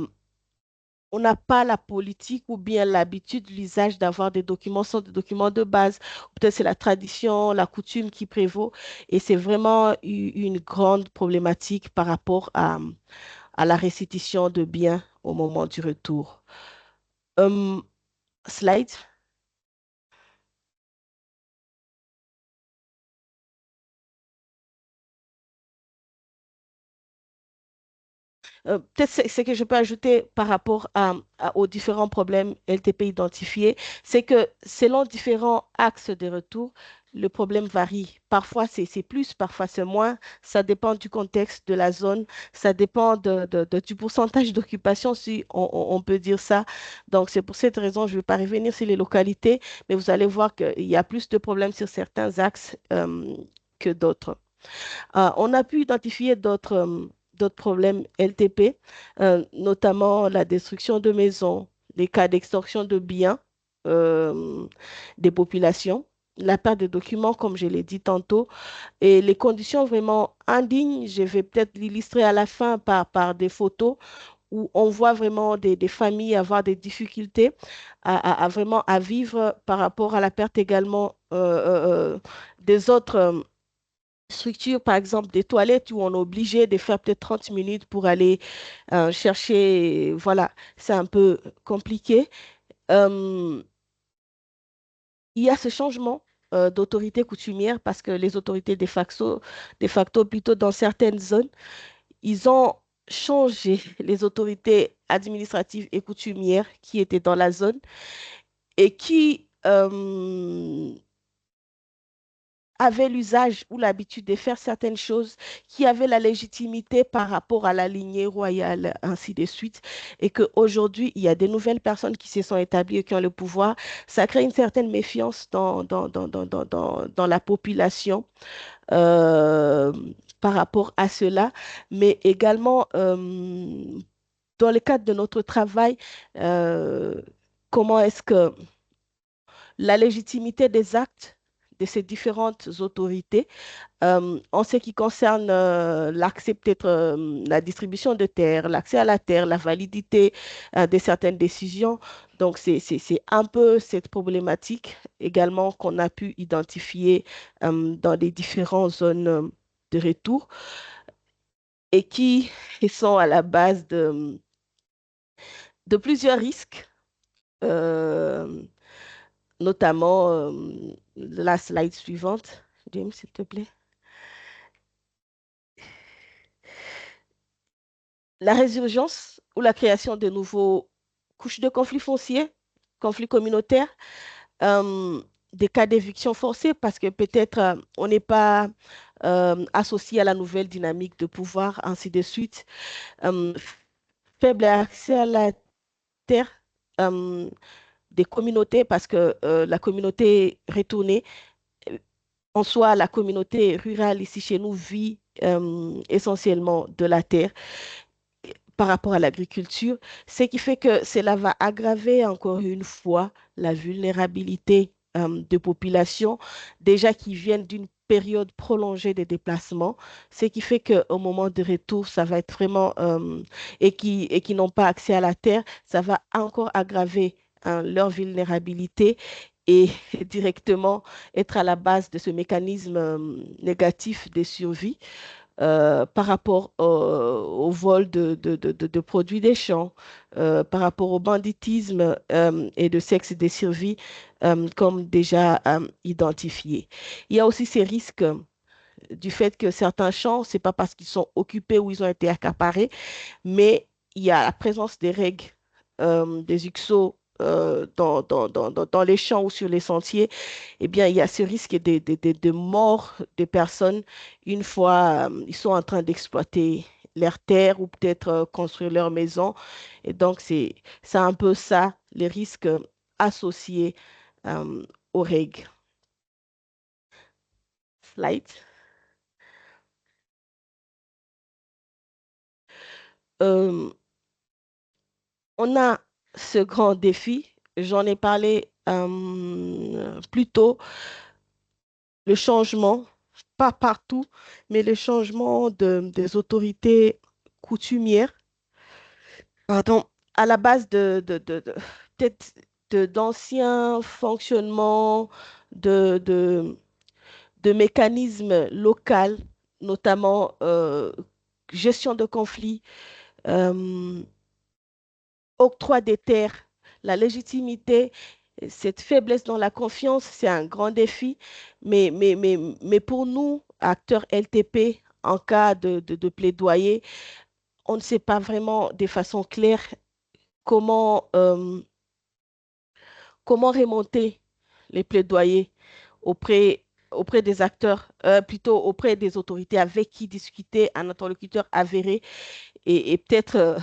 on n'a pas la politique ou bien l'habitude, l'usage d'avoir des documents sans des documents de base. Peut-être c'est la tradition, la coutume qui prévaut. Et c'est vraiment une grande problématique par rapport à la restitution de biens au moment du retour. Slide. Peut-être ce que je peux ajouter par rapport aux différents problèmes LTP identifiés, c'est que selon différents axes de retour, le problème varie. Parfois, c'est plus, parfois, c'est moins. Ça dépend du contexte de la zone. Ça dépend du pourcentage d'occupation, si on peut dire ça. Donc, c'est pour cette raison, je ne vais pas revenir sur les localités, mais vous allez voir qu'il y a plus de problèmes sur certains axes que d'autres. On a pu identifier d'autres problèmes LTP, notamment la destruction de maisons, les cas d'extorsion de biens euh, des populations, la perte de documents, comme je l'ai dit tantôt, et les conditions vraiment indignes. Je vais peut-être l'illustrer à la fin par des photos où on voit vraiment des familles avoir des difficultés vraiment à vivre par rapport à la perte également des autres structures, par exemple des toilettes où on est obligé de faire peut-être 30 minutes pour aller chercher, voilà, c'est un peu compliqué. Il y a ce changement d'autorité coutumière parce que les autorités de facto, plutôt dans certaines zones, ils ont changé les autorités administratives et coutumières qui étaient dans la zone et qui avaient l'usage ou l'habitude de faire certaines choses, qui avaient la légitimité par rapport à la lignée royale, ainsi de suite, et qu'aujourd'hui, il y a des nouvelles personnes qui se sont établies et qui ont le pouvoir. Ça crée une certaine méfiance dans la population euh, par rapport à cela, mais également dans le cadre de notre travail, euh, comment est-ce que la légitimité des actes de ces différentes autorités en ce qui concerne l'accès, peut-être la distribution de terres, l'accès à la terre, la validité de certaines décisions. Donc, c'est un peu cette problématique également qu'on a pu identifier dans les différentes zones de retour et qui sont à la base de plusieurs risques, euh, notamment la slide suivante. James, s'il te plaît. La résurgence ou la création de nouveaux couches de conflits fonciers, conflits communautaires, euh, des cas d'éviction forcée parce que peut-être on n'est pas associé à la nouvelle dynamique de pouvoir, ainsi de suite. Euh, Faible accès à la terre des communautés parce que la communauté retournée, euh, en soi, la communauté rurale ici chez nous vit essentiellement de la terre par rapport à l'agriculture, ce qui fait que cela va aggraver encore une fois la vulnérabilité de populations déjà qui viennent d'une période prolongée de déplacement, ce qui fait qu'au moment de retour, ça va être vraiment, et qui n'ont pas accès à la terre, ça va encore aggraver leur vulnérabilité et directement être à la base de ce mécanisme négatif de survie par rapport au vol de produits des champs, par rapport au banditisme et de sexe des survies, comme déjà identifié. Il y a aussi ces risques du fait que certains champs, c'est pas parce qu'ils sont occupés ou ils ont été accaparés, mais il y a la présence des règles, des UXO dans les champs ou sur les sentiers, eh bien, il y a ce risque de mort des personnes une fois ils sont en train d'exploiter leurs terres ou peut-être construire leur maison. Et donc, c'est un peu ça, les risques associés aux règles. Slide. Euh, on a ce grand défi, j'en ai parlé plus tôt, le changement, pas partout, mais le changement des autorités coutumières, pardon, à la base peut-être d'anciens fonctionnements de, de, de mécanismes locaux, notamment gestion de conflits, euh, octroi des terres, la légitimité, cette faiblesse dans la confiance, c'est un grand défi. Mais pour nous, acteurs LTP, en cas de plaidoyer, on ne sait pas vraiment de façon claire comment, comment remonter les plaidoyers auprès des acteurs, plutôt auprès des autorités avec qui discuter, un interlocuteur avéré et peut-être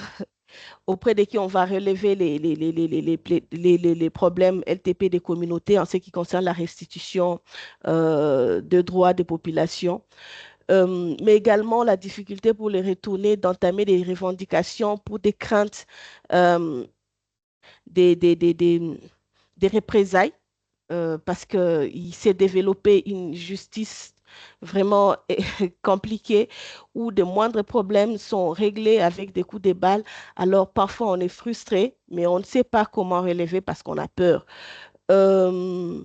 auprès de qui on va relever les problèmes LTP des communautés en ce qui concerne la restitution de droits des populations. Mais également la difficulté pour les retourner d'entamer des revendications pour des craintes euh, des, des, des, des, des représailles parce qu'il s'est développé une justice vraiment compliquée où de moindres problèmes sont réglés avec des coups de balle. Alors parfois on est frustré, mais on ne sait pas comment relever parce qu'on a peur. Euh,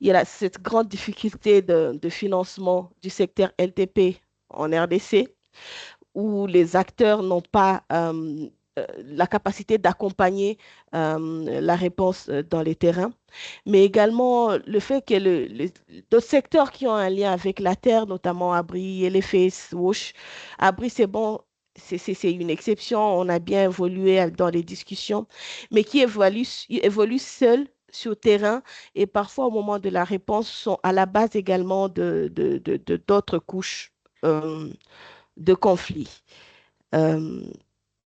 il y a cette grande difficulté de financement du secteur LTP en RDC, où les acteurs n'ont pas la capacité d'accompagner la réponse dans les terrains, mais également le fait que d'autres secteurs qui ont un lien avec la terre, notamment Abri, LFS, WOSH. Abri, c'est bon, c'est une exception, on a bien évolué dans les discussions, mais qui évolue seul sur le terrain et parfois au moment de la réponse sont à la base également d'autres couches de conflits.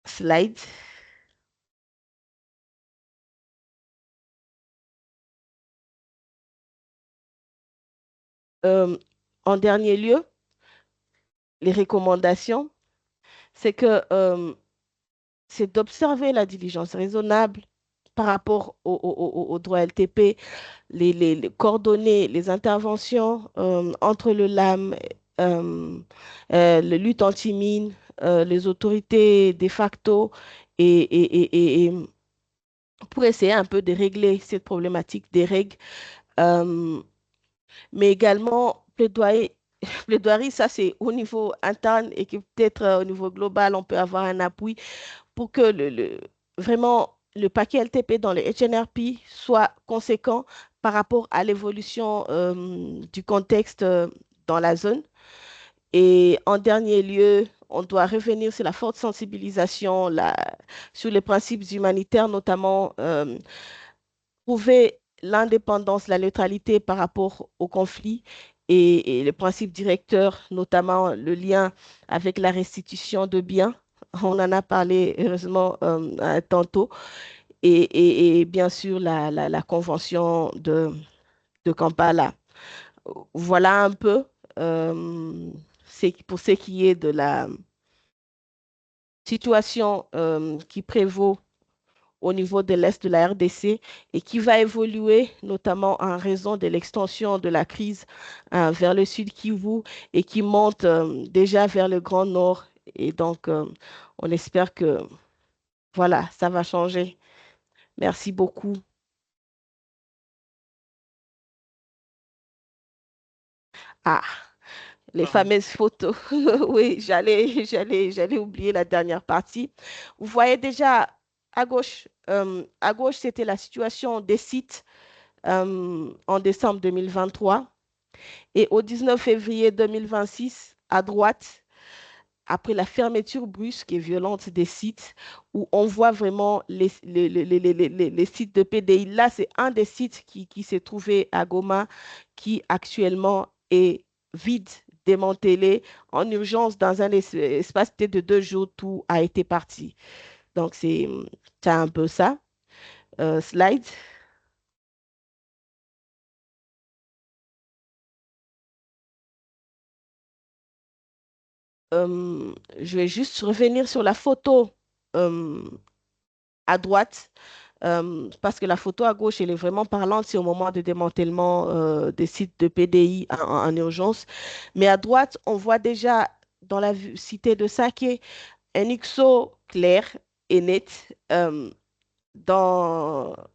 Slide. En dernier lieu, les recommandations, c'est que c'est d'observer la diligence raisonnable par rapport au droit LTP, les coordonner les interventions entre le LAM, le lutte anti-mine, les autorités de facto et pour essayer un peu de régler cette problématique des règles, mais également plaidoirie, ça c'est au niveau interne et que peut-être au niveau global, on peut avoir un appui pour que vraiment le paquet LTP dans le HNRP soit conséquent par rapport à l'évolution du contexte dans la zone. Et en dernier lieu, on doit revenir sur la forte sensibilisation sur les principes humanitaires, notamment prouver l'indépendance, la neutralité par rapport au conflit et les principes directeurs, notamment le lien avec la restitution de biens. On en a parlé heureusement tantôt. Et bien sûr, la convention de Kampala. Voilà un peu pour ce qui est de la situation qui prévaut au niveau de l'Est de la RDC et qui va évoluer notamment en raison de l'extension de la crise vers le sud Kivu et qui monte déjà vers le Grand Nord. Et donc, on espère que, voilà, ça va changer. Merci beaucoup. Ah, les fameuses photos. Oui, j'allais oublier la dernière partie. Vous voyez déjà à gauche, c'était la situation des sites en décembre 2023. Et au 19 février 2026, à droite, après la fermeture brusque et violente des sites, où on voit vraiment les sites de PDI. Là, c'est un des sites qui s'est trouvé à Goma, qui actuellement est vide, démantelé, en urgence, dans un espace de 2 jours, tout a été parti. Donc, c'est un peu ça. Slide. Je vais juste revenir sur la photo à droite, parce que la photo à gauche, elle est vraiment parlante, c'est au moment de démantèlement des sites de PDI en urgence. Mais à droite, on voit déjà dans la cité de Saké un XO clair et net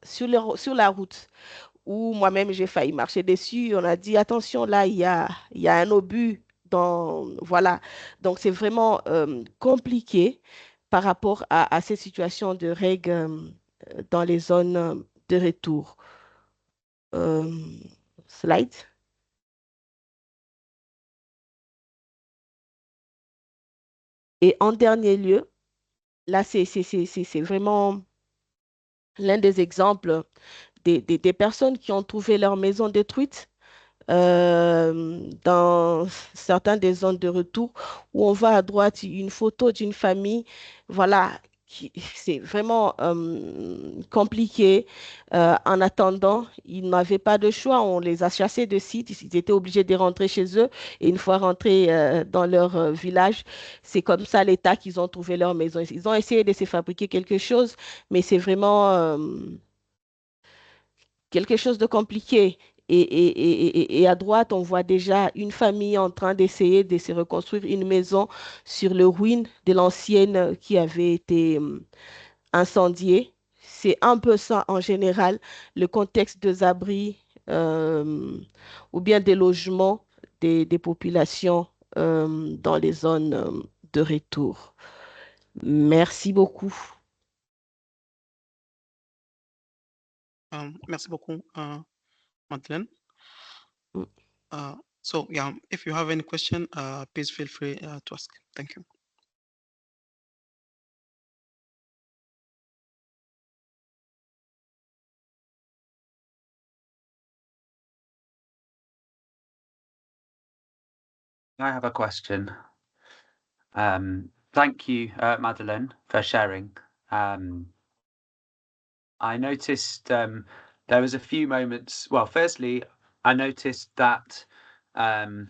sur la route où moi-même j'ai failli marcher dessus. On a dit attention, là, il y a un obus voilà. Donc, c'est vraiment compliqué par rapport à ces situations de règles dans les zones de retour. Slide. Et en dernier lieu, là, c'est vraiment l'un des exemples des personnes qui ont trouvé leur maison détruite dans certaines des zones de retour où on voit à droite une photo d'une famille, voilà, c'est vraiment compliqué. En attendant, ils n'avaient pas de choix, on les a chassés de site, ils étaient obligés de rentrer chez eux et une fois rentrés dans leur village, c'est comme ça l'État qu'ils ont trouvé leur maison. Ils ont essayé de se fabriquer quelque chose, mais c'est vraiment quelque chose de compliqué. Et à droite, on voit déjà une famille en train d'essayer de se reconstruire une maison sur le ruine de l'ancienne qui avait été incendiée. C'est un peu ça en général, le contexte des abris ou bien des logements des populations dans les zones de retour. Merci beaucoup. Merci beaucoup, Madeleine. Mm. So yeah, if you have any question, please feel free to ask. Thank you. I have a question. Thank you, Madeleine, for sharing. I noticed there was a few moments. Well, firstly, I noticed that one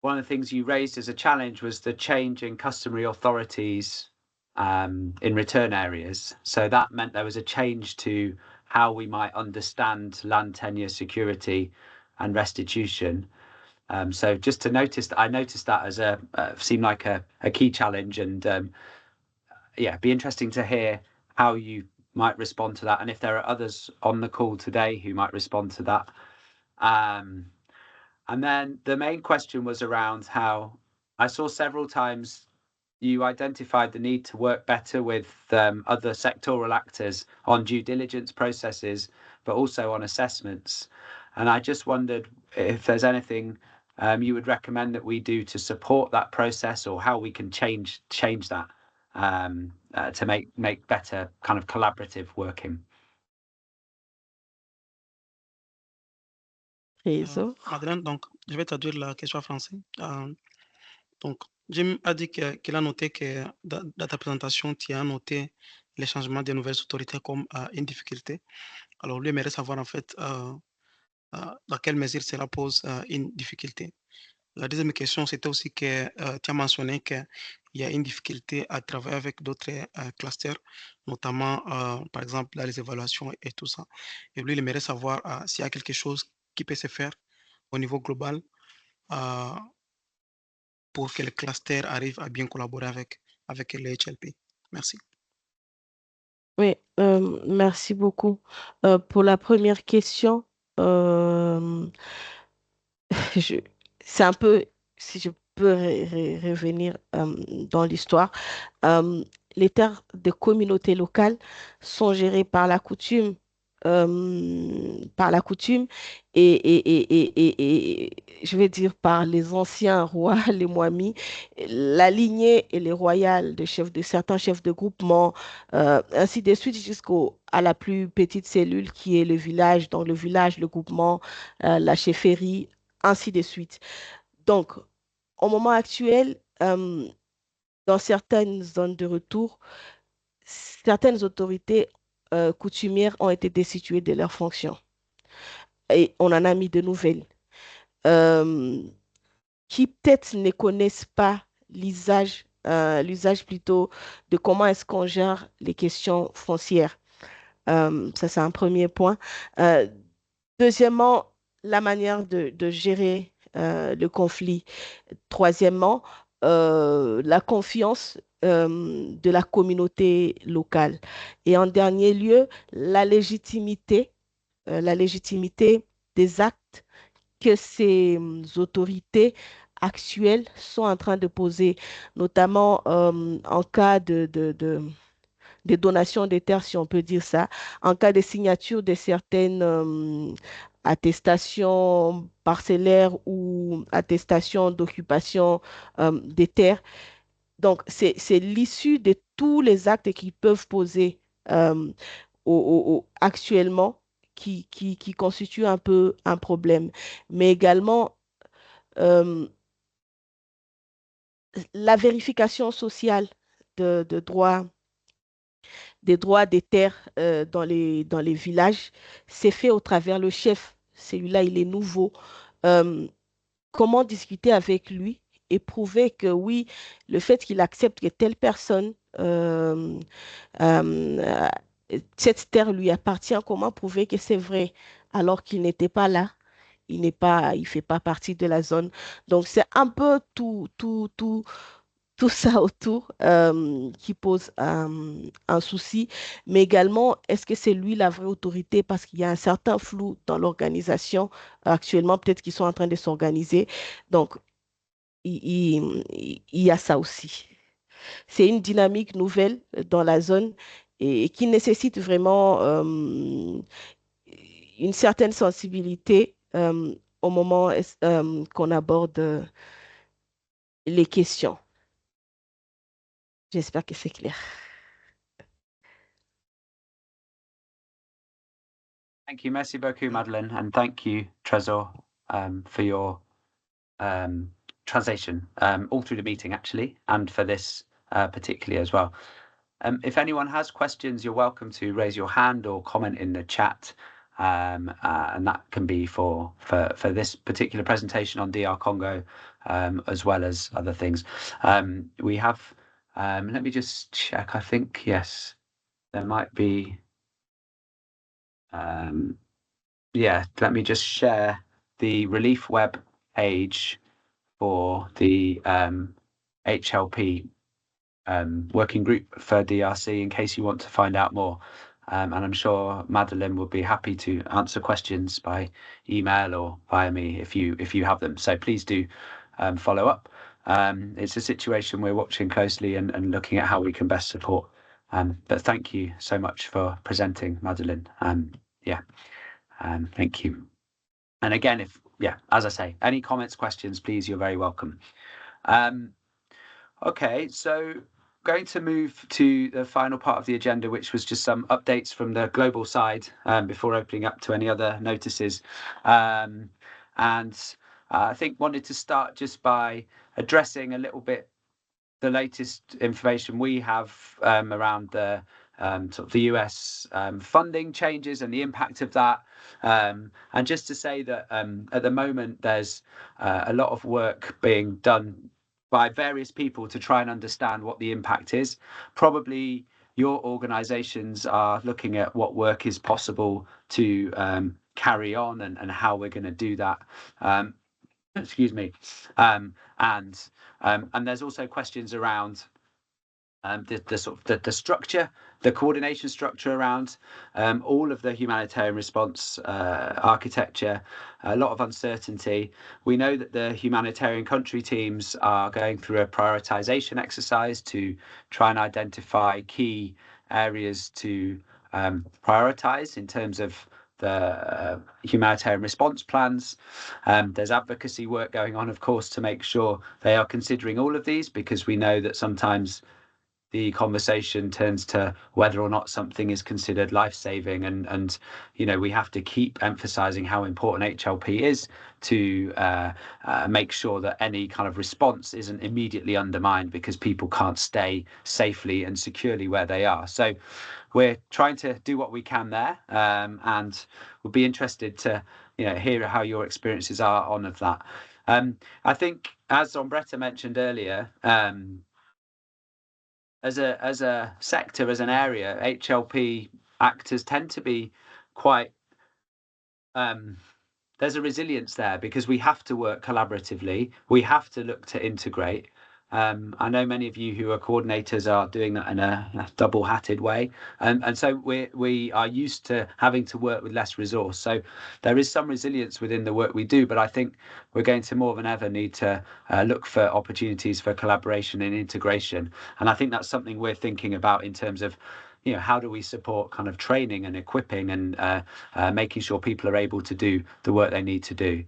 of the things you raised as a challenge was the change in customary authorities in return areas. So that meant there was a change to how we might understand land tenure security and restitution. So just to notice that, I noticed that as seemed like a key challenge, and yeah, be interesting to hear how you might respond to that, and if there are others on the call today who might respond to that. And then the main question was around how I saw several times you identified the need to work better with other sectoral actors on due diligence processes, but also on assessments. And I just wondered if there's anything you would recommend that we do to support that process, or how we can change that to make better kind of collaborative working. Madeleine, donc je vais traduire la question en français. Donc, Jim a dit qu'il a noté que dans ta présentation, tu as noté les changements des nouvelles autorités comme une difficulté. Alors, lui aimerait savoir en fait dans quelle mesure cela pose une difficulté. La deuxième question, c'était aussi que tu as mentionné qu'il y a une difficulté à travailler avec d'autres clusters, notamment par exemple dans les évaluations et tout ça. Et lui, il aimerait savoir s'il y a quelque chose qui peut se faire au niveau global pour que le cluster arrive à bien collaborer avec les HLP. Merci. Oui, merci beaucoup. Pour la première question, c'est un peu, si je peux revenir dans l'histoire, les terres des communautés locales sont gérées par la coutume et je vais dire par les anciens rois, les Moamis, la lignée et les royales de certains chefs de groupement, ainsi de suite jusqu'à la plus petite cellule qui est le village, dans le village, le groupement, la chefferie, ainsi de suite. Donc, au moment actuel, dans certaines zones de retour, certaines autorités coutumières ont été destituées de leurs fonctions. Et on en a mis de nouvelles, qui peut-être ne connaissent pas l'usage plutôt de comment est-ce qu'on gère les questions foncières. Ça, c'est un premier point. Deuxièmement, la manière de gérer le conflit. Troisièmement, la confiance de la communauté locale. Et en dernier lieu, la légitimité des actes que ces autorités actuelles sont en train de poser, notamment en cas de donations de terres, si on peut dire ça, en cas de signature de certaines attestations parcellaires ou attestations d'occupation des terres. Donc, c'est l'issue de tous les actes qu'ils peuvent poser actuellement qui constitue un peu un problème. Mais également, la vérification sociale de droits des droits des terres dans les villages, c'est fait au travers le chef. Celui-là, il est nouveau. Comment discuter avec lui et prouver que oui, le fait qu'il accepte que telle personne, cette terre lui appartient, comment prouver que c'est vrai alors qu'il n'était pas là? Il fait pas partie de la zone. Donc, c'est un peu tout tout ça autour qui pose un souci, mais également, est-ce que c'est lui la vraie autorité parce qu'il y a un certain flou dans l'organisation actuellement, peut-être qu'ils sont en train de s'organiser. Donc, il y a ça aussi. C'est une dynamique nouvelle dans la zone et qui nécessite vraiment une certaine sensibilité au moment qu'on aborde les questions. J'espère que c'est clair. Thank you. Merci beaucoup, Madeleine. And thank you, Trésor, for your translation all through the meeting, actually, and for this particularly as well. If anyone has questions, you're welcome to raise your hand or comment in the chat. And that can be for this particular presentation on DR Congo, as well as other things. We have, let me just check, I think, yes, there might be, yeah, let me just share the relief web page for the HLP working group for DRC in case you want to find out more. And I'm sure Madeleine will be happy to answer questions by email or via me if you have them. So please do follow up. It's a situation we're watching closely and looking at how we can best support. But thank you so much for presenting, Madeleine. Thank you. And again, as I say, any comments, questions, please, you're very welcome. Okay, so going to move to the final part of the agenda, which was just some updates from the global side before opening up to any other notices. And I think wanted to start just by addressing a little bit the latest information we have around the sort of the US funding changes and the impact of that. And just to say that at the moment there's a lot of work being done by various people to try and understand what the impact is. Probably your organizations are looking at what work is possible to carry on and how we're going to do that. Excuse me. And there's also questions around the sort of the structure, the coordination structure around all of the humanitarian response architecture, a lot of uncertainty. We know that the humanitarian country teams are going through a prioritization exercise to try and identify key areas to prioritize in terms of the humanitarian response plans. There's advocacy work going on, of course, to make sure they are considering all of these, because we know that sometimes the conversation turns to whether or not something is considered life-saving, and we have to keep emphasizing how important HLP is to make sure that any kind of response isn't immediately undermined because people can't stay safely and securely where they are. So we're trying to do what we can there, and we'll be interested to hear how your experiences are on of that. I think, as Ombretta mentioned earlier, as a sector, as an area, HLP actors tend to be quite there's a resilience there because we have to work collaboratively. We have to look to integrate. I know many of you who are coordinators are doing that in a double-hatted way, and so we are used to having to work with less resource. So there is some resilience within the work we do, but I think we're going to more than ever need to look for opportunities for collaboration and integration. And I think that's something we're thinking about in terms of how do we support kind of training and equipping and making sure people are able to do the work they need to do.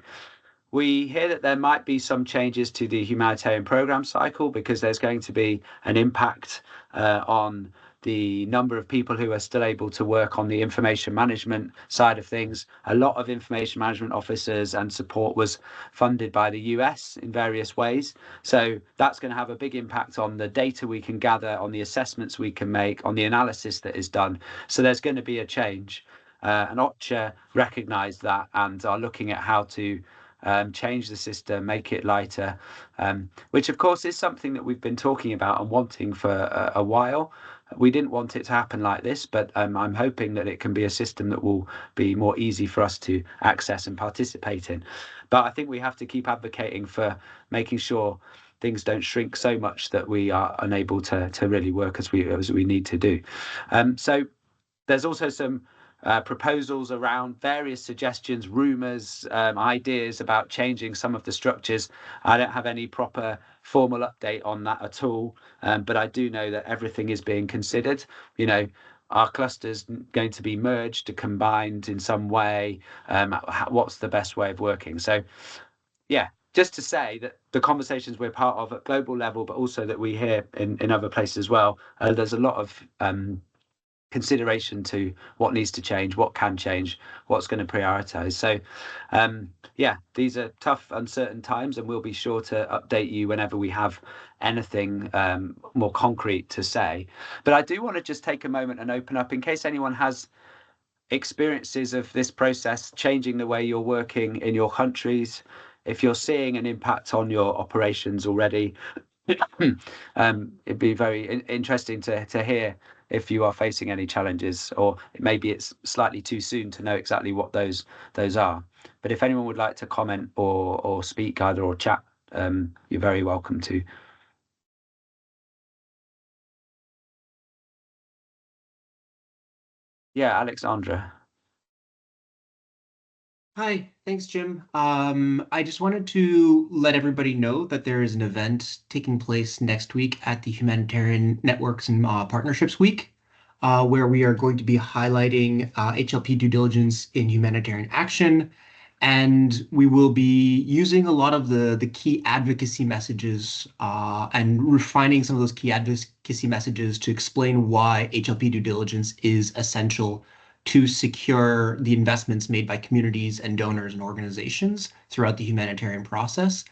We hear that there might be some changes to the humanitarian program cycle because there's going to be an impact on the number of people who are still able to work on the information management side of things. A lot of information management officers and support was funded by the US in various ways. So that's going to have a big impact on the data we can gather, on the assessments we can make, on the analysis that is done. So there's going to be a change. And OCHA recognized that and are looking at how to change the system, make it lighter, which of course is something that we've been talking about and wanting for a while. We didn't want it to happen like this, but I'm hoping that it can be a system that will be more easy for us to access and participate in. But I think we have to keep advocating for making sure things don't shrink so much that we are unable to really work as we need to do. So there's also some proposals around various suggestions, rumours, ideas about changing some of the structures. I don't have any proper formal update on that at all, but I do know that everything is being considered. You know, are clusters going to be merged or combined in some way? What's the best way of working? So, yeah, just to say that the conversations we're part of at global level, but also that we hear in other places as well, there's a lot of consideration to what needs to change, what can change, what's going to prioritize. So yeah, these are tough, uncertain times, and we'll be sure to update you whenever we have anything more concrete to say. But I do want to just take a moment and open up in case anyone has experiences of this process changing the way you're working in your countries, if you're seeing an impact on your operations already. It'd be very interesting to hear if you are facing any challenges, or maybe it's slightly too soon to know exactly what those are. But if anyone would like to comment or speak either or chat, you're very welcome to. Yeah, Alexandra. Hi, thanks, Jim. I just wanted to let everybody know that there is an event taking place next week at the Humanitarian Networks and Partnerships Week, where we are going to be highlighting HLP due diligence in humanitarian action. And we will be using a lot of the key advocacy messages and refining some of those key advocacy messages to explain why HLP due diligence is essential to secure the investments made by communities and donors and organizations throughout the humanitarian process.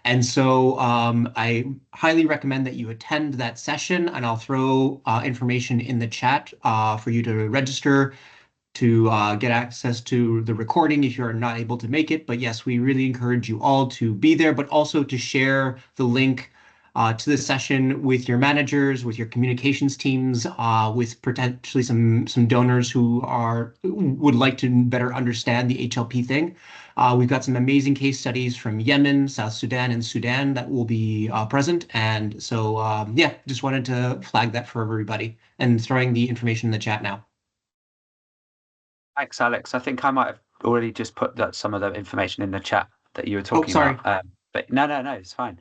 And so I highly recommend that you attend that session, and I'll throw information in the chat for you to register to get access to the recording if you're not able to make it. But yes, we really encourage you all to be there, but also to share the link to the session with your managers, with your communications teams, with potentially some donors who would like to better understand the HLP thing. We've got some amazing case studies from Yemen, South Sudan, and Sudan that will be present. And so, yeah, just wanted to flag that for everybody and throwing the information in the chat now. Thanks, Alex. I think I might have already just put some of the information in the chat that you were talking about. But no, it's fine.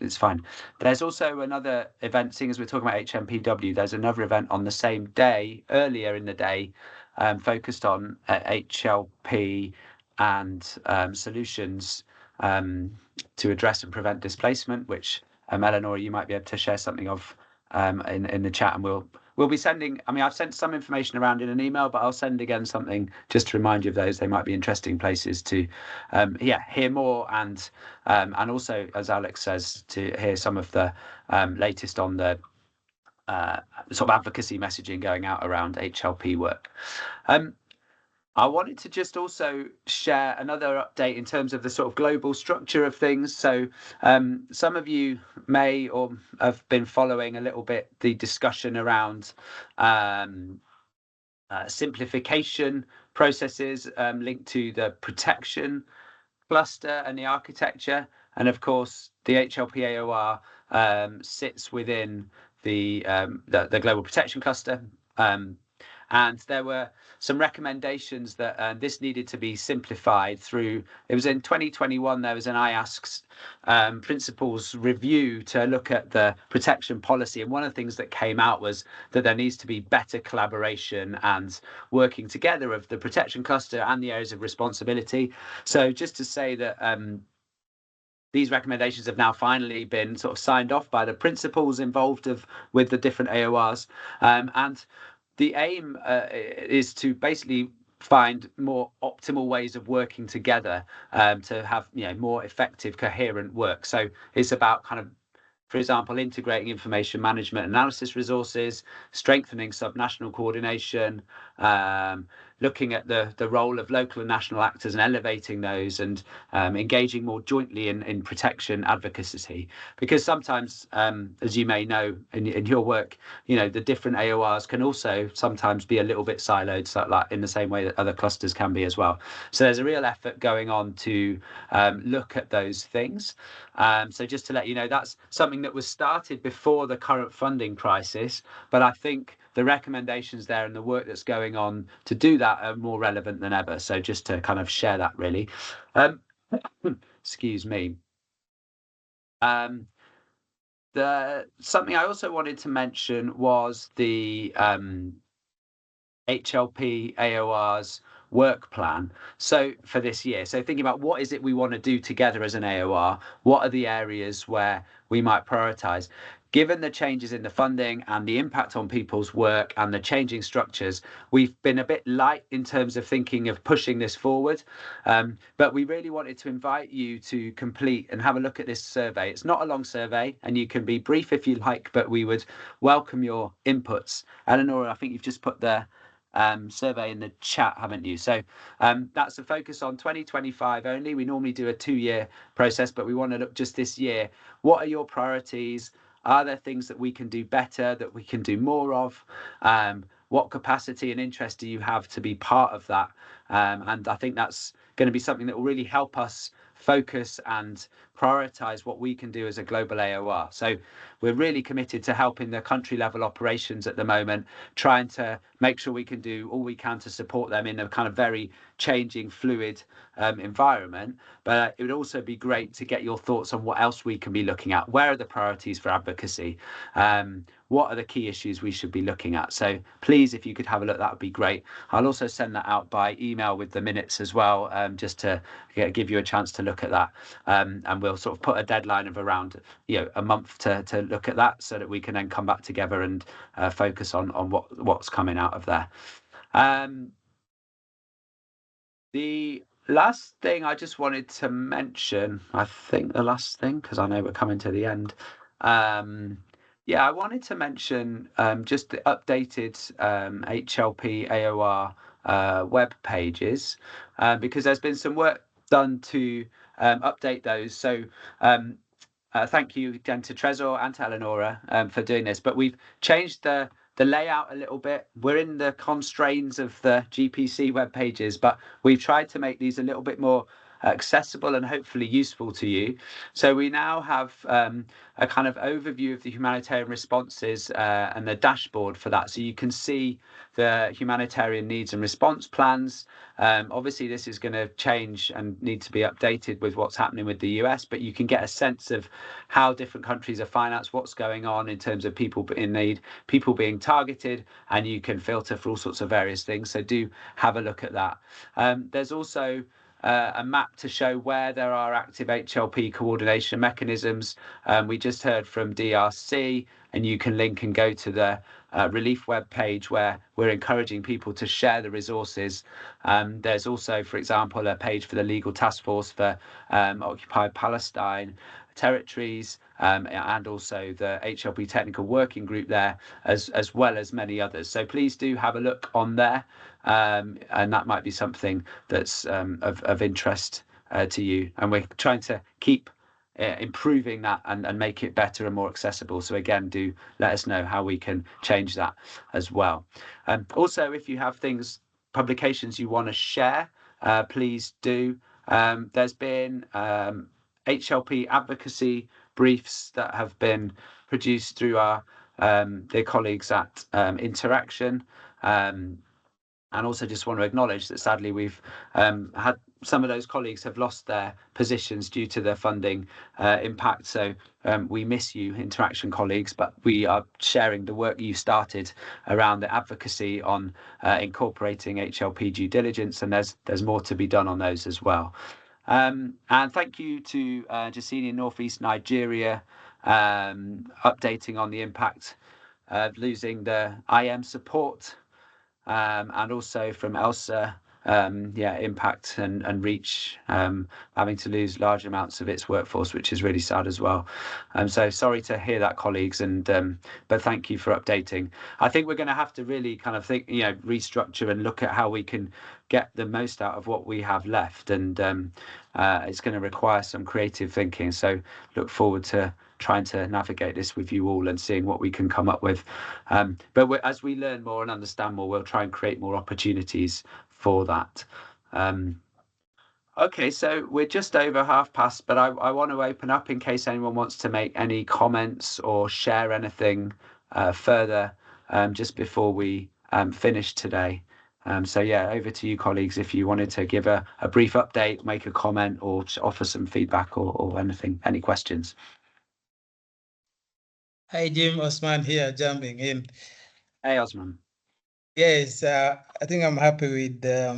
It's fine. There's also another event, seeing as we're talking about HNPW, there's another event on the same day, earlier in the day, focused on HLP and solutions to address and prevent displacement, which Eleanor, you might be able to share something of in the chat, and we'll be sending. I mean, I've sent some information around in an email, but I'll send again something just to remind you of those. They might be interesting places to hear more, and also, as Alex says, to hear some of the latest on the sort of advocacy messaging going out around HLP work. I wanted to just also share another update in terms of the sort of global structure of things. So some of you may or have been following a little bit the discussion around simplification processes linked to the protection cluster and the architecture. And of course, the HLP AoR sits within the global protection cluster. And there were some recommendations that this needed to be simplified through. It was in 2021, there was an IASC's principles review to look at the protection policy. And one of the things that came out was that there needs to be better collaboration and working together of the protection cluster and the areas of responsibility. So just to say that these recommendations have now finally been sort of signed off by the principals involved with the different AORs. And the aim is to basically find more optimal ways of working together to have more effective, coherent work. So it's about kind of, for example, integrating information management analysis resources, strengthening subnational coordination, looking at the role of local and national actors and elevating those, and engaging more jointly in protection advocacy. Because sometimes, as you may know in your work, the different AORs can also sometimes be a little bit siloed, so like in the same way that other clusters can be as well. So there's a real effort going on to look at those things. So just to let you know, that's something that was started before the current funding crisis, but I think the recommendations there and the work that's going on to do that are more relevant than ever. So just to kind of share that, really. Excuse me. Something I also wanted to mention was the HLP AoR's work plan. So for this year, so thinking about what is it we want to do together as an AoR, what are the areas where we might prioritize? Given the changes in the funding and the impact on people's work and the changing structures, we've been a bit light in terms of thinking of pushing this forward. But we really wanted to invite you to complete and have a look at this survey. It's not a long survey, and you can be brief if you like, but we would welcome your inputs. Eleonora, I think you've just put the survey in the chat, haven't you? So that's a focus on 2025 only. We normally do a 2-year process, but we want to look just this year. What are your priorities? Are there things that we can do better, that we can do more of? What capacity and interest do you have to be part of that? And I think that's going to be something that will really help us focus and prioritize what we can do as a global AOR. So we're really committed to helping the country level operations at the moment, trying to make sure we can do all we can to support them in a kind of very changing, fluid environment. But it would also be great to get your thoughts on what else we can be looking at. Where are the priorities for advocacy? What are the key issues we should be looking at? So please, if you could have a look, that would be great. I'll also send that out by email with the minutes as well, just to give you a chance to look at that. And we'll sort of put a deadline of around a month to look at that, so that we can then come back together and focus on what's coming out of there. The last thing I just wanted to mention, I think the last thing, because I know we're coming to the end. I wanted to mention just the updated HLP AoR web pages, because there's been some work done to update those. So thank you again to Trezor and to Eleonora for doing this. But we've changed the layout a little bit. We're in the constraints of the GPC web pages, but we've tried to make these a little bit more accessible and hopefully useful to you. So we now have a kind of overview of the humanitarian responses and the dashboard for that. So you can see the humanitarian needs and response plans. Obviously, this is going to change and need to be updated with what's happening with the US, but you can get a sense of how different countries are financed, what's going on in terms of people in need, people being targeted, and you can filter for all sorts of various things. So do have a look at that. There's also a map to show where there are active HLP coordination mechanisms. We just heard from DRC, and you can link and go to the relief web page where we're encouraging people to share the resources. There's also, for example, a page for the Legal Task Force for Occupied Palestine territories, and also the HLP Technical Working Group there, as well as many others. So please do have a look on there, and that might be something that's of interest to you. And we're trying to keep improving that and make it better and more accessible. So again, do let us know how we can change that as well. Also, if you have publications you want to share, please do. There's been HLP advocacy briefs that have been produced through their colleagues at Interaction. And also just want to acknowledge that sadly we've had some of those colleagues have lost their positions due to their funding impact. So we miss you, Interaction colleagues, but we are sharing the work you started around the advocacy on incorporating HLP due diligence, and there's more to be done on those as well. And thank you to Jacini in Northeast Nigeria, updating on the impact of losing the IM support. And also from Elsa impact and reach, having to lose large amounts of its workforce, which is really sad as well. So sorry to hear that, colleagues, and but thank you for updating. I think we're going to have to really kind of think, restructure and look at how we can get the most out of what we have left, and it's going to require some creative thinking. So look forward to trying to navigate this with you all and seeing what we can come up with. But as we learn more and understand more, we'll try and create more opportunities for that. Okay, so we're just over past, but I want to open up in case anyone wants to make any comments or share anything further just before we finish today. So yeah, over to you, colleagues, if you wanted to give a brief update, make a comment, or offer some feedback or anything, any questions. Hi, Jim. Osman here, jumping in. Hey, Osman. Yes, I think I'm happy with the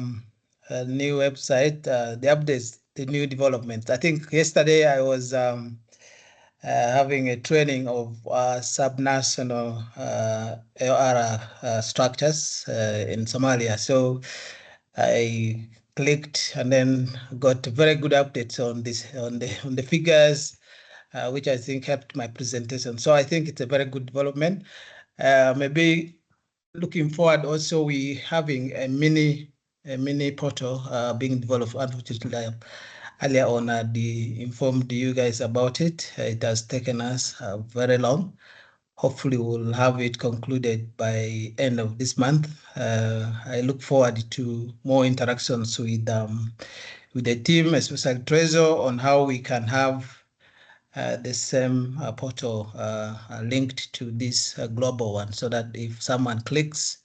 new website, the updates, the new developments. I think yesterday I was having a training of subnational AoR structures in Somalia. So I clicked and then got very good updates on this, on the figures, which I think helped my presentation. So I think it's a very good development. Maybe looking forward, also we having a mini portal being developed. Unfortunately, earlier on, I informed you guys about it. It has taken us very long. Hopefully, we'll have it concluded by end of this month. I look forward to more interactions with the team, especially Trezor, on how we can have the same portal linked to this global one, so that if someone clicks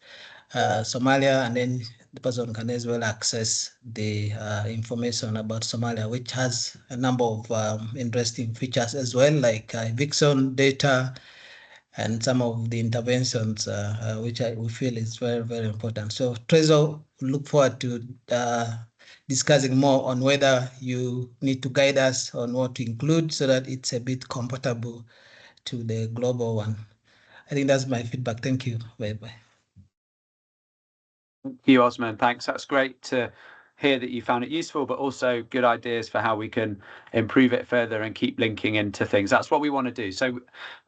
Somalia, and then the person can as well access the information about Somalia, which has a number of interesting features as well, like eviction data and some of the interventions, which we feel is very, very important. So Trezor, look forward to discussing more on whether you need to guide us on what to include so that it's a bit compatible to the global one. I think that's my feedback. Thank you. Bye-bye. Thank you, Osman. Thanks. That's great to hear that you found it useful, but also good ideas for how we can improve it further and keep linking into things. That's what we want to do. So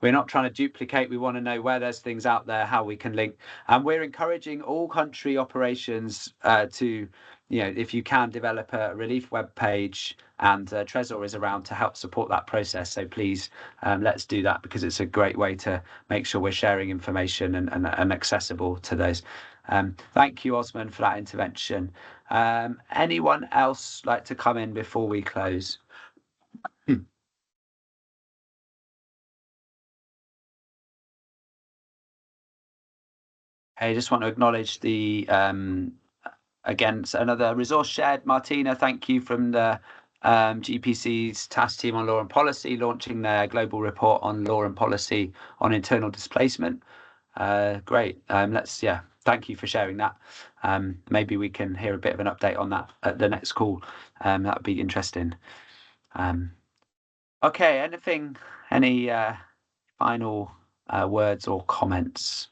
we're not trying to duplicate. We want to know where there's things out there, how we can link. And we're encouraging all country operations to, if you can, develop a relief web page, and Trezor is around to help support that process. So please, let's do that, because it's a great way to make sure we're sharing information and accessible to those. Thank you, Osman, for that intervention. Anyone else like to come in before we close? I just want to acknowledge the again, another resource shared. Martina, thank you, from the GPC's task team on law and policy, launching their global report on law and policy on internal displacement. Great. Thank you for sharing that. Maybe we can hear a bit of an update on that at the next call. That would be interesting. Okay, any final words or comments?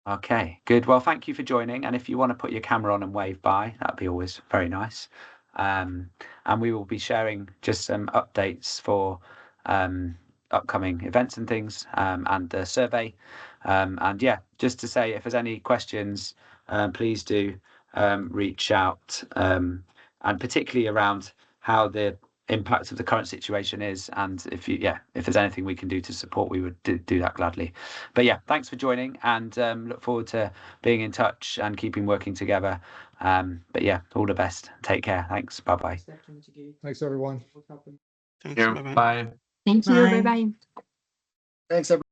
Okay, good. Well, thank you for joining. And if you want to put your camera on and wave by, that'd be always very nice. And we will be sharing just some updates for upcoming events and things, and the survey. And yeah, just to say, if there's any questions, please do reach out, and particularly around how the impact of the current situation is, and if there's anything we can do to support, we would do that gladly. But yeah, thanks for joining, and look forward to being in touch and keeping working together. But yeah, all the best. Take care. Thanks. Bye-bye. Thanks, everyone. Thanks. Bye-bye. Thank you. Bye-bye. Thanks, everyone.